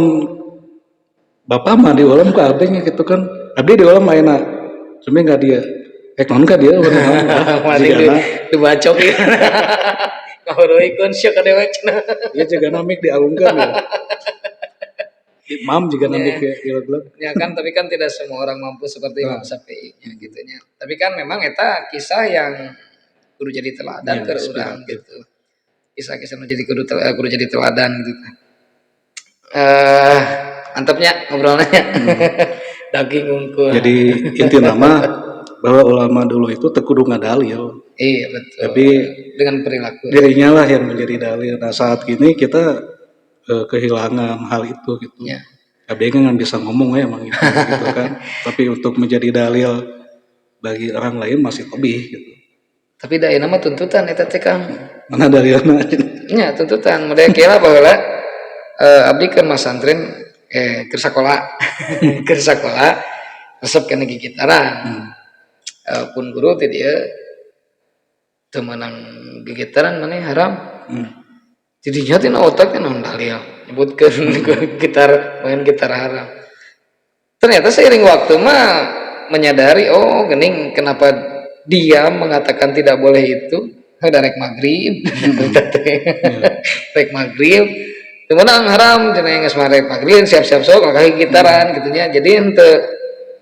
bapak mah di ulam ke abengnya gitu kan, abdi di ulam main cuma nggak dia non ka dia Mati dibacok ya. Kalau ikon syok ada wacana. dia juga namik dialungkan ya. Imam juga namik ya Ya kan, tapi kan tidak semua orang mampu seperti Imam Syafi'i gitunya. Tapi kan memang eta kisah yang kudu jadi teladan ke urang gitu. Kisah-kisah menjadi kudu jadi teladan gitu. Mantapnya ngobrolnya. Daging unggul. Jadi inti nama bahwa ulama dulu itu tekudu ngadalil. Iya betul. Tapi dengan perilaku dirinya lah yang menjadi dalil. Nah saat ini kita kehilangan hal itu gitu. Ya. Abeng kan bisa ngomong ya emang gitu kan. Tapi untuk menjadi dalil bagi orang lain masih lebih gitu. Tapi da nama tuntutan eta teh Kang. Mana dalilna? Nya tuntutan model kira baheula abdi ke mas santren ke sekolah ke sekolah resep kana gigitaran. Pun guru teh dia teu meunang gigitaran maneh haram. Jadi nyatin otaknya non dalil nyebutkeun gitar main gitar haram. Ternyata seiring waktu mah menyadari oh gening kenapa dia mengatakan tidak boleh itu udah rek maghrib rek maghrib temenang haram cenah geus rek maghrib siap-siap sok ngakahi gitaran gitunya jadi henteu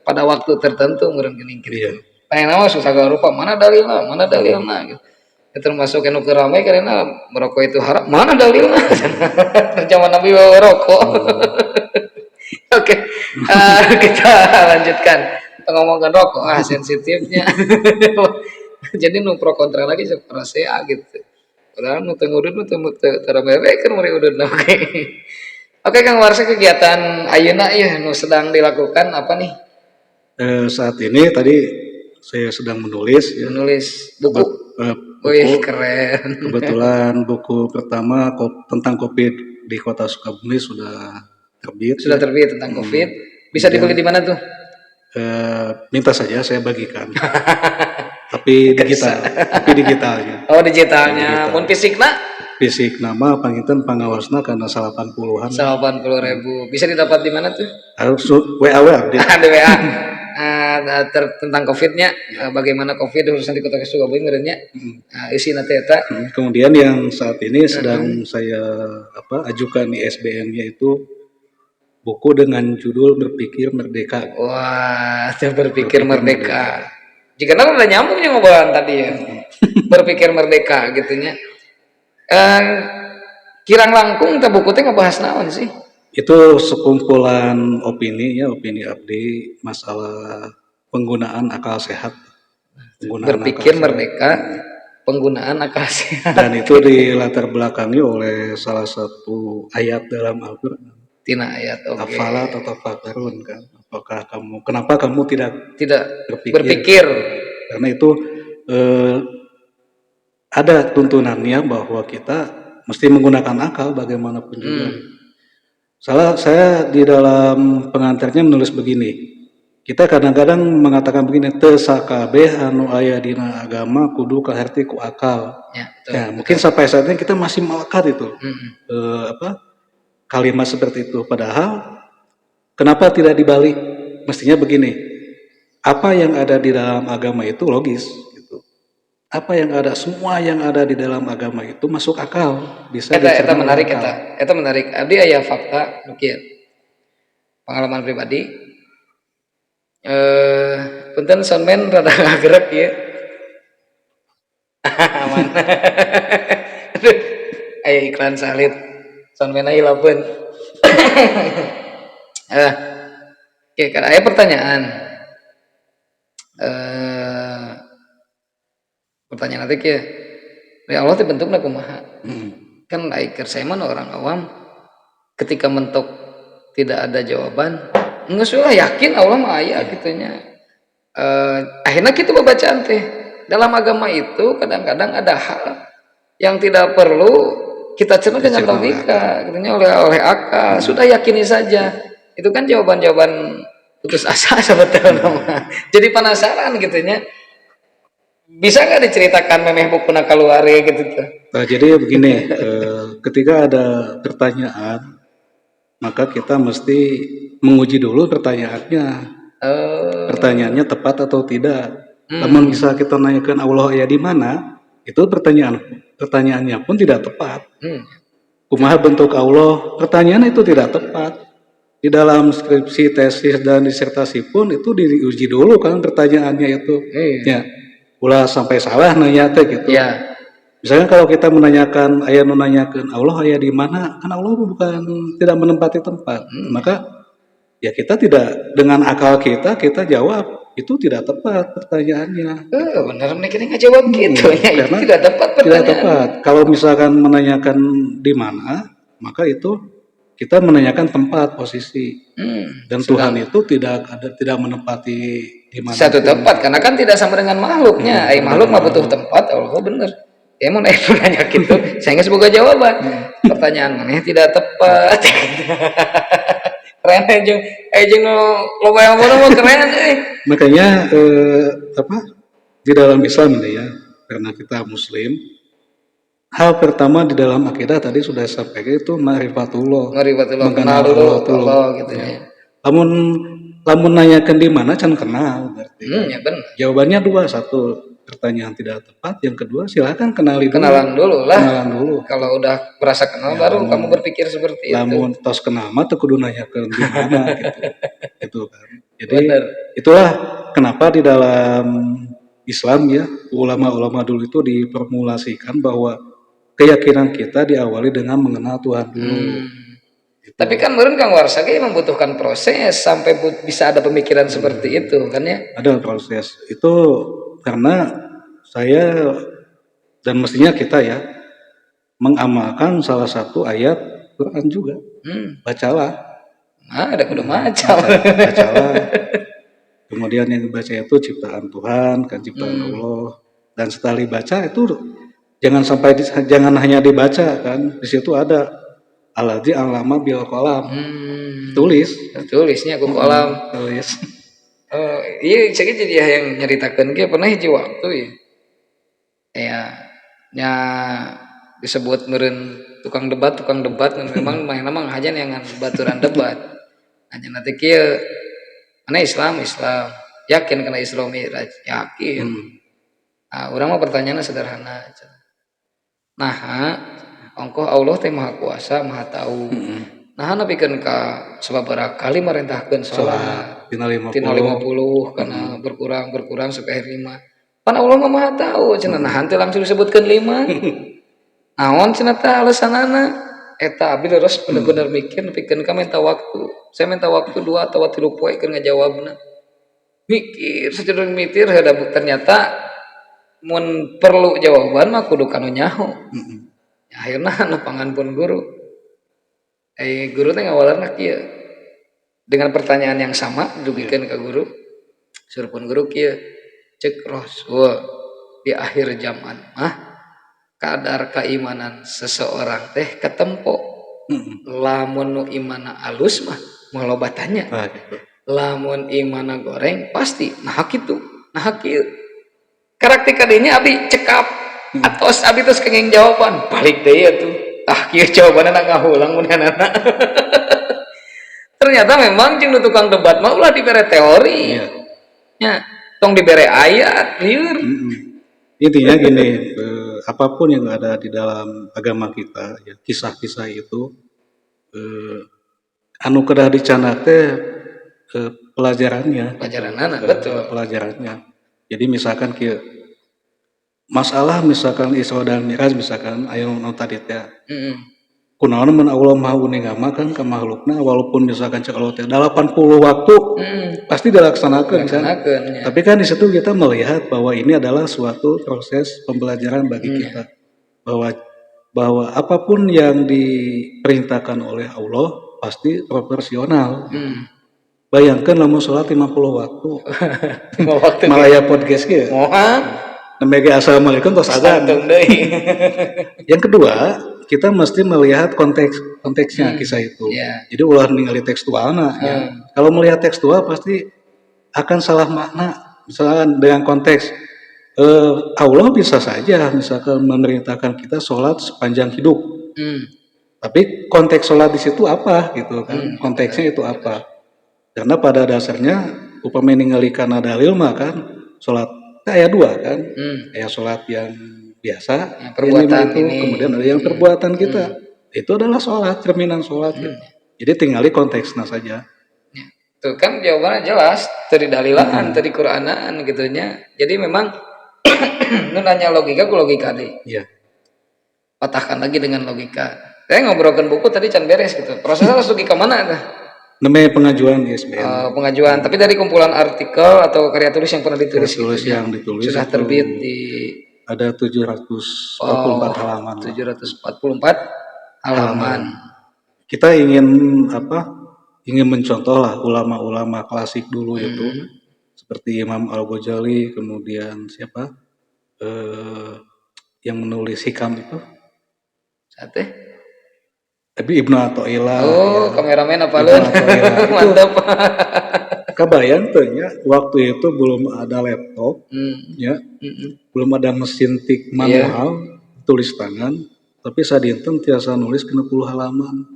pada waktu tertentu meureun geuning kitu. Tanya nama susah rupa mana dalilna gitu. Termasuk anu keur rame karena merokok itu haram mana dalilna zaman Nabi bawa rokok. Oke, kita lanjutkan ngomongkan rokok sensitifnya. Jadi nu pro kontra lagi seperti saya gitu. Padahal nu teu ngudud nu teu taraberekeun muri udud oke. Oke Kang Warsa, kegiatan ayeuna ya nu sedang dilakukan apa nih? Saat ini tadi saya sedang menulis ya. Menulis buku. Wih keren. Kebetulan buku pertama tentang COVID di Kota Sukabumi sudah terbit. Sudah terbit tentang COVID. Bisa dibeli di mana tuh? Minta saja saya bagikan. Tapi digitalnya. Oh digitalnya. Mun fisikna? Fisik nama panginten pangawasna karena 80-an. 80.000. Bisa didapat di mana tuh? Harus WA. Di WA. Tentang COVID-nya, bagaimana COVID khususnya di Kota Sukabumi merenya. Isi nanti eta. Kemudian yang saat ini sedang saya ajukan ISBN-nya itu buku dengan judul Berpikir Merdeka. Wah, berpikir merdeka. Jika udah nyambungnya ngobrolan tadi ya. Berpikir merdeka gitunya. Kirang langkung teh buku teh ngebahas naon sih? Itu sekumpulan opini abdi masalah penggunaan akal sehat. Berpikir merdeka, penggunaan akal sehat. Dan itu dilatar belakangi oleh salah satu ayat dalam Al-Quran. Tina ayat, oke. Afala tatafakkarun kan? Kenapa kamu tidak berpikir? Karena itu ada tuntunannya bahwa kita mesti menggunakan akal bagaimanapun juga. Saya di dalam pengantarnya menulis begini. Kita kadang-kadang mengatakan begini, teu sakabeh anu aya dina agama kudu kaherti ku akal. Ya, mungkin sampai saat ini kita masih melekat itu. Kalimat seperti itu. Padahal kenapa tidak dibalik? Mestinya begini. Apa yang ada di dalam agama itu logis gitu. Apa yang ada, semua yang ada di dalam agama itu masuk akal, bisa eta menarik akal. Eta menarik. Abdi aya fakta nu kieu. Pengalaman pribadi. Punten soundman rada ngagerak ieu. Aman. Aya iklan salit. Soundman aya lapeun. Oke, kan aya pertanyaan. Pertanyaan nanti kieu. Ya Allah teh bentukna kumaha? Kan lain saya mah orang awam ketika mentok tidak ada jawaban geus lah yakin Allah mah aya gitunya. Akhirnya kita bacaan teh dalam agama itu kadang-kadang ada hal yang tidak perlu kita cerna dengan logika gitunya oleh akal, sudah yakini saja. Itu kan jawaban-jawaban putus asa sebetulnya. Jadi penasaran gitunya. Bisa nggak diceritakan memeh bukuna keluar gitu tuh? Nah, jadi begini, ketika ada pertanyaan maka kita mesti menguji dulu pertanyaannya. Pertanyaannya tepat atau tidak. Namun bisa kita nanyakan Allah aya di mana, itu pertanyaannya pun tidak tepat. Kumaha bentuk Allah, pertanyaan itu tidak tepat. Di dalam skripsi, tesis, dan disertasi pun itu diuji dulu kan pertanyaannya itu. Ya, ulah sampai salah nanya teh gitu. Ya. Misalnya kalau kita menanyakan Allah aya di mana, kan Allah bukan tidak menempati tempat. Maka ya kita tidak dengan akal kita jawab itu tidak tepat pertanyaannya. Benar nih kita nggak jawab gitu ya. Itu tidak tepat pertanyaan. Tidak tepat. Kalau misalkan menanyakan di mana, maka itu kita menanyakan tempat posisi. Dan Tuhan itu tidak menempati di mana. Satu tempat karena kan tidak sama dengan makhluknya. Makhluk mah butuh tempat. Oh benar. Ya mau nanya gitu. Saya nggak semoga jawaban. Pertanyaan mana tidak tepat. Keren aja lo yang mau keren. Makanya di dalam Islam ini ya, karena kita Muslim, hal pertama di dalam akidah tadi sudah sampaikan itu ma'rifatullah, kenal dulu Allah gitu ya. Lamun nanyakan di mana can kenal berarti. Ya benar. Jawabannya dua, satu pertanyaan tidak tepat, yang kedua silakan kenalan dulu lah. Kenalan dulu. Kalau udah merasa kenal baru kamu berpikir seperti itu. Lamun tos kenal mah teu kudu nanyakeun di mana gitu. Itu kan. Jadi itulah kenapa di dalam Islam ya, ulama-ulama dulu itu diformulasikan bahwa keyakinan kita diawali dengan mengenal Tuhan dulu. Gitu. Tapi kan meureun Kang Warsa membutuhkan proses sampai bisa ada pemikiran seperti itu kan ya? Ada proses. Itu karena saya dan mestinya kita ya mengamalkan salah satu ayat Quran juga. Bacalah. Ada kudu maca. Bacalah. Kemudian yang dibaca itu ciptaan Tuhan, kan ciptaan Allah. Dan setelah dibaca itu jangan hanya dibaca kan. Di situ ada Alladzi 'allama bil qalam. Tulisnya aku kolam. Tulis. Iya saya jadi yang nyeritakan dia pernah hiji waktu ya disebut meureun tukang debat memang memang hajan yang baturan debat hanya nanti kieu mana Islam yakin kena Islami yakin. Nah, orang mah pertanyaannya sederhana nah ongkoh Allah teh maha kuasa maha tahu nah napikeun ka sababaraha kali marentahkeun salat tina 50 karena berkurang sampai 5 pan Allah mah maha tahu cenah nah henteu langsung disebutkeun 5 naon cenah teh alasanana eta abdi terus bener-bener mikir ka minta waktu saya minta waktu 2 atau 3 poe keur ngajawabna mikir sacerdoh mikir ternyata mun perlu jawaban mah kudu kanu nyaho akhirna nepangan pun guru guru teh ngawalarna kieu dengan pertanyaan yang sama diberikan ke guru surupun guru kieu cek Rasul di akhir zaman mah kadar keimanan seseorang teh ketempo lamun nu imana alus mah malobatanya lamun imana goreng pasti nah kitu karakter kadinya abi cekap atos abi terus kenging jawaban balik deui tuh kieu jawabanna ngahulang munanana ternyata memang jeung tukang debat mah ulah dibere teori nya tong dibere ayat lieur intinya gini apapun yang ada di dalam agama kita ya kisah-kisah itu anu kedah dicanak teh pelajarannya betul pelajarannya jadi misalkan kieu masalah misalkan Isra dan Mi'raj misalkan aya nu tadi teh kunaon mun Allah Maha uning kan ka makhlukna walaupun misalkan cek Allah teh 80 waktu pasti dilaksanakeun kan ya. Tapi kan di situ kita melihat bahwa ini adalah suatu proses pembelajaran bagi kita bahwa apapun yang diperintahkan oleh Allah pasti proporsional. Bayangkan lamun salat 50 waktu. Malaya podcast ge. Namanya assalamualaikum tos azan. Yang kedua, kita mesti melihat konteksnya kisah itu. Jadi ulah ningali tekstualna. Kalau melihat tekstual pasti akan salah makna. Misalkan dengan konteks Allah bisa saja misalkan memerintahkan kita sholat sepanjang hidup. Tapi konteks sholat di situ apa gitu kan? Konteksnya itu apa? Karena pada dasarnya upami ningali kana dalil mah kan sholat ayat dua kan, kayak sholat yang biasa, yang perbuatan itu, ini kemudian ada yang perbuatan kita, itu adalah sholat, cerminan sholat. Gitu. Jadi tinggali konteksnya saja. Tuh kan jawabannya jelas dari dalilaan, dari Qur'anaan gitunya. Jadi memang nu nanya logika ku logika deh. Iya. Patahkan lagi dengan logika. Saya ngobrolkan buku tadi can beres gitu. Prosesnya harus logika mana tuh? Namanya pengajuan di SBN. Pengajuan, tapi dari kumpulan artikel atau karya tulis yang pernah ditulis yang ditulis sudah terbit di ada 744 halaman. 744 halaman. Kita ingin ingin mencontoh lah ulama-ulama klasik dulu itu seperti Imam Al-Ghazali, kemudian siapa yang menulis Hikam itu? Sate? Ibnu Athaillah. Oh, ya. Kameramen apa lu? Mantap. Kebayang tuh ya, waktu itu belum ada laptop, ya, belum ada mesin tik manual, tulis tangan, tapi sadinten tiasa nulis 60 halaman.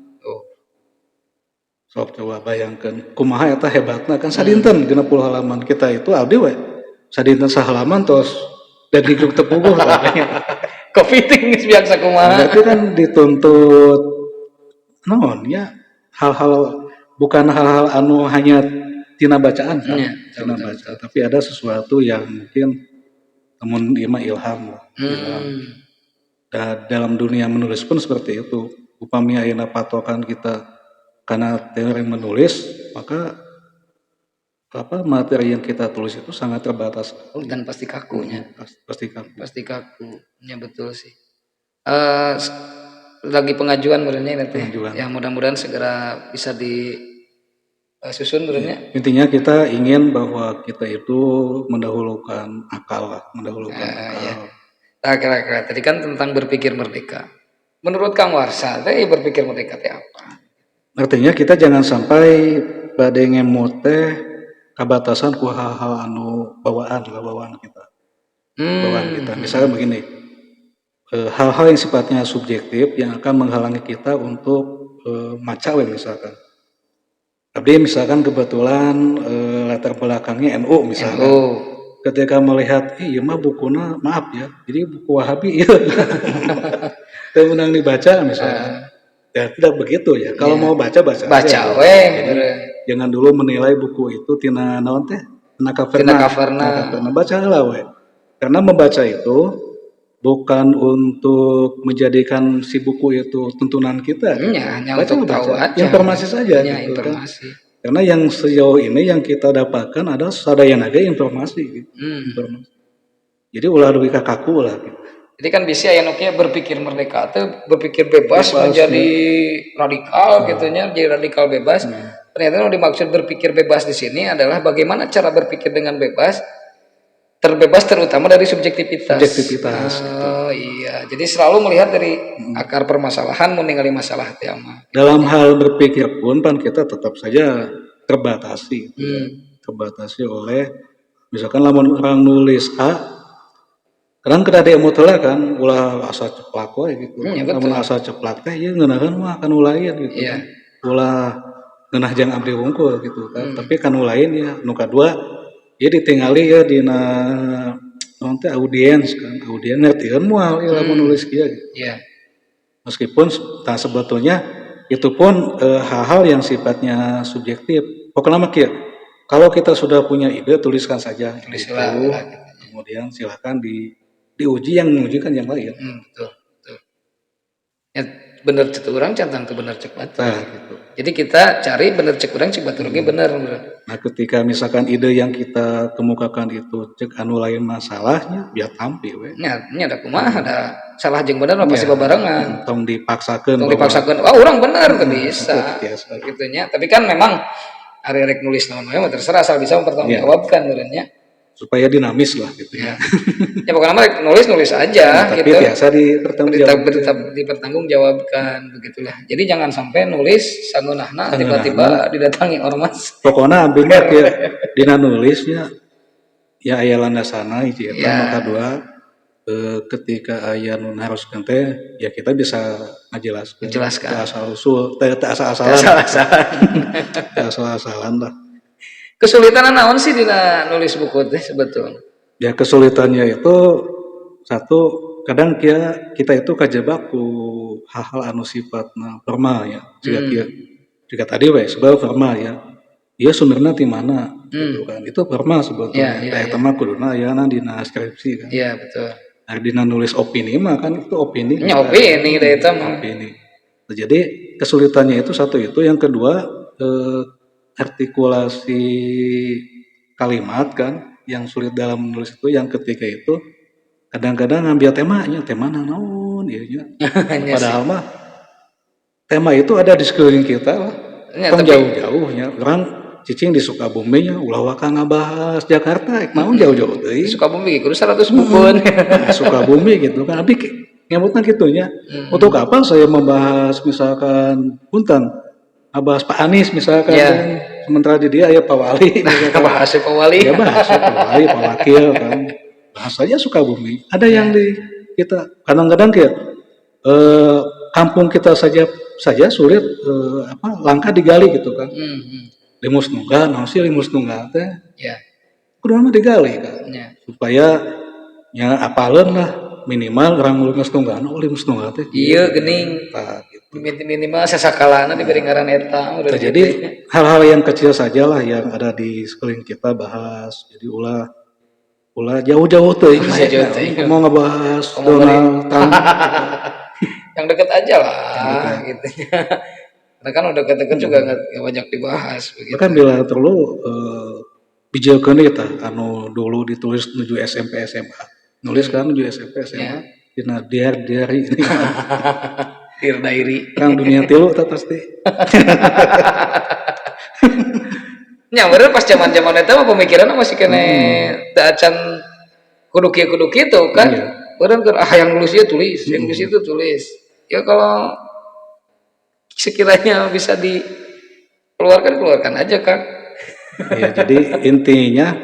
Sok coba bayangkan, kumaha eta hebatna kan sadinten 60 halaman. Kita itu abdi we sadinten sahalaman tos dan hidup tepuguh katanya. Kepiting biasa kumaha. Berarti kan dituntut ya hal-hal bukan hal-hal anu hanya tina bacaan kan, tina baca, tapi ada sesuatu yang mungkin temun ima ilham. Dan dalam dunia menulis pun seperti itu. Upami ayeuna patokan kita karena teori menulis, maka materi yang kita tulis itu sangat terbatas dan pasti kakunya. Pasti kaku. Ya betul sih. Lagi pengajuan menurutnya nanti. Ya mudah-mudahan segera bisa disusun menurutnya. Intinya kita ingin bahwa kita itu mendahulukan akal lah, Ya. Nah, kira-kira tadi kan tentang berpikir merdeka. Menurut Kang Warsa, berpikir merdeka itu apa? Artinya kita jangan sampai pada ngemut kabatasan ku hal-hal anu bawaan kita. Bawaan kita. Misalnya begini. Hal-hal yang sifatnya subjektif yang akan menghalangi kita untuk maca misalkan. Tapi misalkan kebetulan latar belakangnya NU misalkan. Ketika melihat, iya mah bukuna maaf ya, jadi buku Wahabi ya. Menang dibaca misalkan. Ya tidak begitu ya. Kalau mau baca aja. Jangan dulu menilai buku itu tina naon teh, tina coverna. Baca lah we. Karena membaca itu bukan untuk menjadikan si buku itu tuntunan kita. Baca untuk tahu aja. Informasi saja. Gitu, informasi. Kan? Karena yang sejauh ini yang kita dapatkan adalah sadayana ge informasi. Gitu. Informasi. Jadi ulah duwi kaku lah. Gitu. Jadi kan bisa ya berpikir merdeka itu berpikir bebas menjadi radikal gitunya, jadi radikal bebas. Ternyata yang dimaksud berpikir bebas di sini adalah bagaimana cara berpikir dengan bebas. Terbebas terutama dari subjektivitas. Iya. Jadi selalu melihat dari akar permasalahan, meninggali masalah tema. Dalam hal berpikir pun kan kita tetap saja terbatasi. Terbatasi oleh misalkan lamun orang nulis A, kadang kada ada mutelah kan, ulah asa ceplak we gitu. Lamun asa ceplak teh ieu ngeunaheun mah kan lain gitu. Kan. Ulah ngeunah jang abdi wungkul gitu kan. Tapi kan lain ya nu kadua ya ditinggali ya dina nanti audiens ngertieun moal ilmu nulis kieu gitu. Meskipun sebetulnya itu pun hal-hal yang sifatnya subjektif. Pokoknya mah kieu. Kalau kita sudah punya ide tuliskan saja gitu. Kemudian silakan diuji yang mengujikan yang lain. Betul. Ya bener cek urang cantang teu bener cek batur. Gitu. Jadi kita cari bener cek urang cek batur ge bener. Nah, ketika misalkan ide yang kita kemukakan itu cek anu lain masalahnya, biar tampil we. Nya ada kumaha ada salah jeung bener pasti babarengan. Tong dipaksakeun. Urang bener teu bisa. Gitunya. Tapi kan memang ari rek nulis naon we terserah asal bisa mempertanggungjawabkan benernya. Supaya dinamis lah gitu ya. Ya pokoknya mah nulis aja tapi gitu. Biasa dipertanggungjawabkan begitulah. Jadi jangan sampai nulis sangunahna tiba-tiba didatangi ormas. Pokoknya abdi mah dina nulisnya ya aya landasana hiji eta maka dua ketika aya nu naroskeun teh ya kita bisa ngajelaskeun. Menjelaskan. Teu asal-usul, teu asal-asalan. Asal-asalan. Teu asal-asalan lah. Kesulitan naon sih dina nulis buku teh sebetulnya? Ya kesulitannya itu satu kadang kita itu kajebak ku hal-hal anu sifatna formal ya. Jika tadi we sebab formal ya. Ieu sumberna ti mana gitu kan. Itu formal sebetulnya. Iya, Eta mah kuduna ayana dina skripsi kan. Iya, betul. Dina nulis opini mah kan itu opini. Nya opini da eta mah. Opini. Jadi kesulitannya itu satu itu, yang kedua artikulasi kalimat kan yang sulit dalam menulis itu, yang ketiga itu kadang-kadang ngambil tema naon ieu nya. Nya sih. Padahal mah tema itu ada di sekeliling kita lah. Nya, Tong tapi jauh-jauhnya. Orang cicing di Sukabumi nya ulah waka ngabahas Jakarta, naon jauh-jauh teuing. Sukabumi kudu 100 bukuan. Sukabumi gitu kan. Tapi nyebutna gitunya. Untuk apa saya membahas misalkan punten bahas Pak Anies misalkan Iya. kan, sementara di dia ya Pak Wali Bahas Pak Wali. ya bahas Pak Wali, Pak Wakil kan, bahas saja Sukabumi. Ada yang di kita kadang-kadang kampung kita saja sulit langkah digali gitu kan. Limus Nunggal, naon sih Limus Nunggal teh? Ya. Kudu mah digali kan. Ya. Supaya nya apaleun lah minimal orang Limus Nunggal, Limus Nunggal teh. Iya geuning. Tah, gitu. Minimal sasakalana diberi ngaran eta udah. Jadi hal-hal yang kecil sajalah yang ada di sekeliling kita bahas. Jadi ulah jauh-jauh tuh. Mau ngebahas Donald Trump. Yang deket aja lah gitu. Karena kan udah deket juga nggak banyak dibahas begitu. Bahkan bila perlu bijelkeun eta anu dulu ditulis menuju SMP SMA. Nulis kan menuju SMP SMA. Dina diary ini. Dear Diary. Kang dunia tilu tak pasti. Nya bener pas zaman-zaman eta mah pemikiranna masih kene teu acan kudu kitu kan. Bener kan yang nulis ieu tulis, yang nulis itu tulis. Ya kalau sekiranya bisa keluarkan aja Kang. Ya, jadi intinya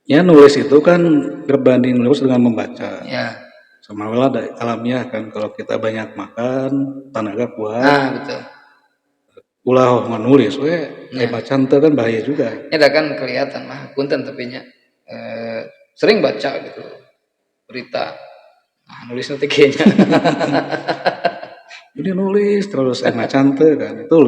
ya nulis itu kan berbanding lurus dengan membaca. Ya. Sama lah alamiah kan, kalau kita banyak makan tenaga kuat. Nah, betul. Ulah nulis bacaan teh kan bahaya juga. Ya kan kelihatan lah punten tapi nya sering baca gitu berita. Nah, nulis nanti kayaknya. Jadi nulis terus macan teh kan itu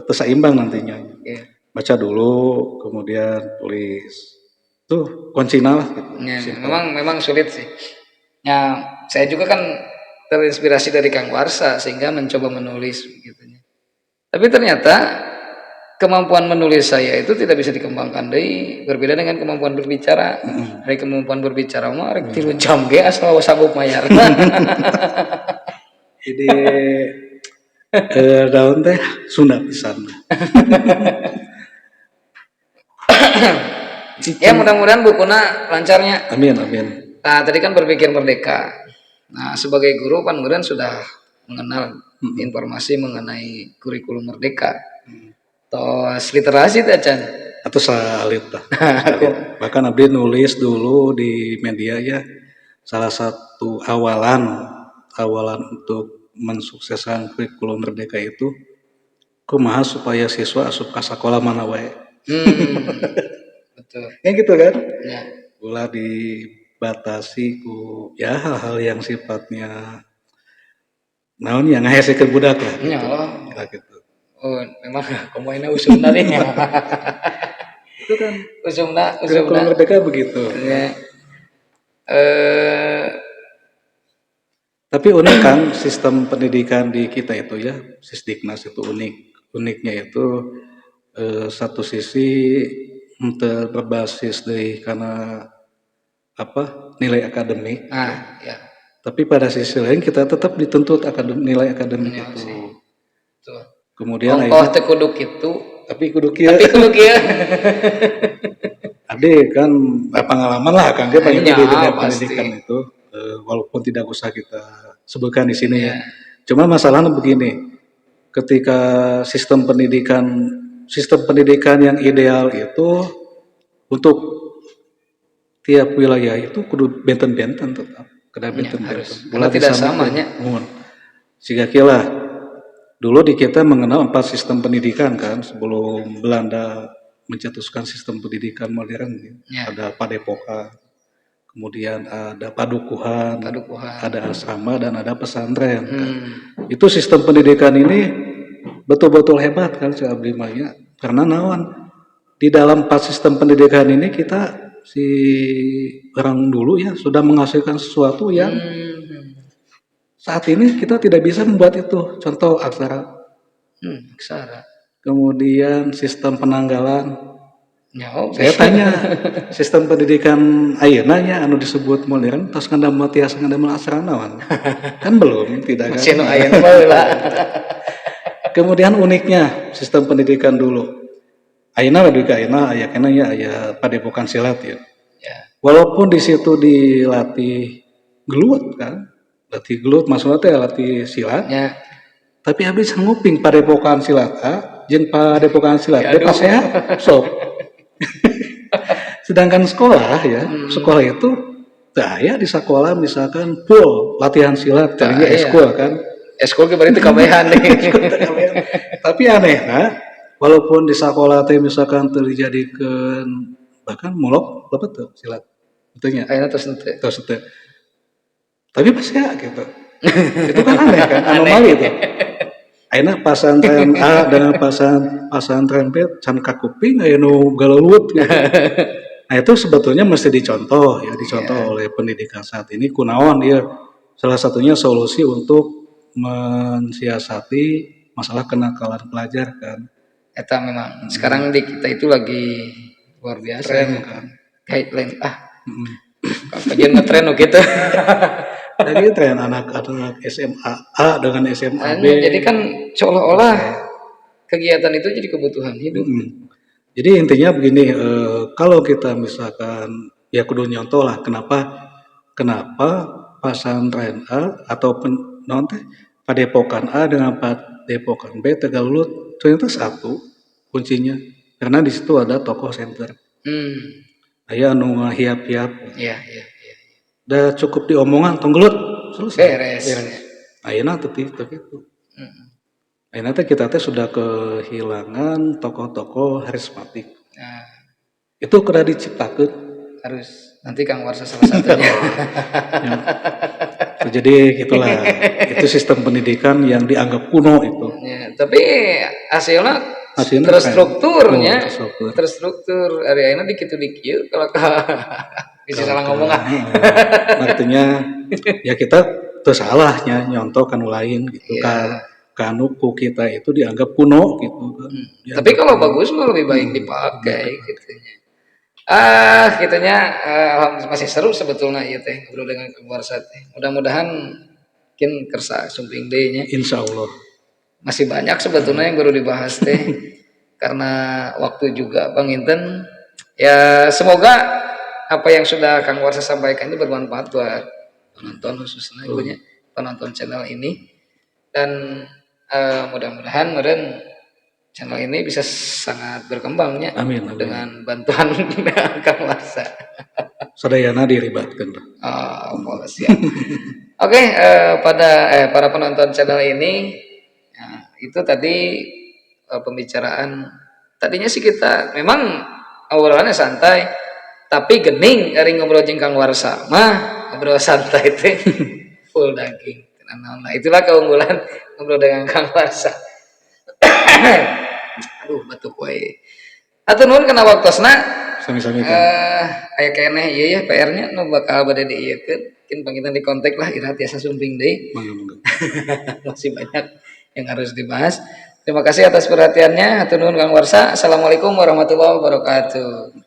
terseimbang nantinya. Yeah. Baca dulu kemudian tulis. Tuh kuncinya lah gitu. Ya, memang sulit sih. Ya, saya juga kan terinspirasi dari Kang Warsa sehingga mencoba menulis gitu. Tapi ternyata kemampuan menulis saya itu tidak bisa dikembangkan deui, berbeda dengan kemampuan berbicara. Dari kemampuan berbicara mah rek 3 jam ge asal sabuk mayar. Jadi daun teh Sunda pisan. Ya mudah-mudahan bukuna lancarnya. Amin. Nah, tadi kan berpikir merdeka. Nah, sebagai guru Pan Muran sudah mengenal informasi mengenai kurikulum merdeka. Tos literasi teh Chan. Atau salit lah. Bahkan abdi nulis dulu di media ya, salah satu awalan untuk mensukseskan kurikulum merdeka itu kumaha supaya siswa asup ka sekolah mana wae. Betul. Ya gitu kan? Ya. Ulah dibatasi ku ya hal-hal yang sifatnya naon yang ngahesekeun budak lah. Nya lah gitu. Oh, memang komoina usumna nih. Itu kan usumna. Kurikulum merdeka begitu. Ya. Tapi unik kan sistem pendidikan di kita itu ya, Sisdiknas itu unik. Uniknya itu satu sisi berbasis dari karena nilai akademik. Ya. Tapi pada sisi lain kita tetap dituntut nilai akademik itu. Betul. Kemudian teh kudu kitu, tapi kudu kieu. Ade kan pengalaman lah Kang dia banyak di dunia pendidikan itu, walaupun tidak usah kita sebutkan di sini ya. Cuma masalahnya begini, ketika sistem pendidikan yang ideal itu untuk tiap wilayah itu kudu benten-benten tetap, kada benten-benten. harus. Karena tidak sama nya. Sehingga kira dulu di kita mengenal 4 sistem pendidikan kan sebelum Belanda mencetuskan sistem pendidikan modern. Ya. Ada padepokan, kemudian ada padukuhan, ada asrama dan ada pesantren. Kan. Itu sistem pendidikan ini betul-betul hebat kan si Abdi Maya. Karena nawan di dalam 4 sistem pendidikan ini kita si orang dulu ya sudah menghasilkan sesuatu yang saat ini kita tidak bisa membuat itu. Contoh aksara. Aksara. Kemudian sistem penanggalan. Ya, saya tanya sistem pendidikan ayeuna nya anu disebut modern tos ngandamel tiasa ngandamel aksara naon? Kan belum, tidak kan. Masih ayeuna baheula. Kemudian uniknya sistem pendidikan dulu. Ayeuna lebih ke ayeuna aya kana ya aya padepokan silat ya. Walaupun di situ dilatih gelut kan. Latih gelut maksudnya teh latih silat. Ya. Tapi habis nguping padepokan silat jeung padepokan silat teh pas sehat sok. Sedangkan sekolah ya, sekolah itu aya di sekolah misalkan full latihan silat tadinya eskul kan. Eskul ke berarti kabehan nih. Tapi anehna walaupun di sekolah teh misalkan terjadikan bahkan mulok apa tuh silat. Betulnya. Ayeuna tos teu. Tapi pasti ya gitu. Itu kan aneh kan, anomali itu. Ayeuna pasantren A dengan pasantren B can kakuping aya nu galeulut gitu. Nah itu sebetulnya mesti dicontoh oleh pendidikan saat ini kunaon ya. Salah satunya solusi untuk mensiasati masalah kenakalan pelajar kan. Eta memang sekarang di kita itu lagi luar biasa kan. Guideline kajian ngetren gitu. Lagi tren anak-anak SMA A dengan SMA B. Jadi kan seolah-olah kegiatan itu jadi kebutuhan hidup. Jadi intinya begini, kalau kita misalkan ya kudu nyontoh lah kenapa pasantren A atau padepokan A dengan padepokan B Tegalulut ternyata satu kuncinya karena di situ ada tokoh center. Aya anu ngahiap-hiap. Iya. Udah cukup diomongan tonggelut selesai. Beres. Ayeuna teu kitu. Ayeuna teh kita teh sudah kehilangan tokoh-tokoh karismatik. Nah, itu kudu diciptakeun. Harus. Nanti Kang Warsa salah satunya. Jadi gitulah. Itu sistem pendidikan yang dianggap kuno itu. Ya, tapi hasilnya terstrukturnya. Terstruktur. Ari ayeuna dikitu dikieu kalau bisa salah ngomong artinya ya kita tersalahnya nyontoh kan lain gitu kan kanuku kita itu dianggap kuno gitu kan. Tapi kalau bagus mah lebih baik dipakai gitunya. Gitunya masih seru sebetulnya ieu teh ngobrol dengan Kang Warsa teh. Mudah-mudahan mungkin kersa sumping deui nya. Insyaallah. Masih banyak sebetulnya yang baru dibahas teh. Karena waktu juga Bang Inten ya semoga apa yang sudah Kang Warsa sampaikan itu bermanfaat buat penonton khususnya penonton channel ini dan mudah-mudahan channel ini bisa sangat berkembangnya. Amin. Dengan bantuan Kang Warsa. Sadayana diribatkan. Siap. Oke, para penonton channel ini itu tadi pembicaraan tadinya sih kita memang obrolannya santai. Tapi gening dari ngobrol jeung Kang Warsa mah ngobrol santai teh full daging. Nah, itulah keunggulan ngobrol dengan Kang Warsa. Aduh batuk wae. Atuh nuhun kana waktosna. Sami-sami aya keneh ieu ya PR-nya nu bakal bade diieukeun. Mungkin pangitan di kontak lah ira tiasa sumping deui. Masih banyak yang harus dibahas. Terima kasih atas perhatiannya. Hatur nuhun Kang Warsa. Assalamualaikum warahmatullahi wabarakatuh.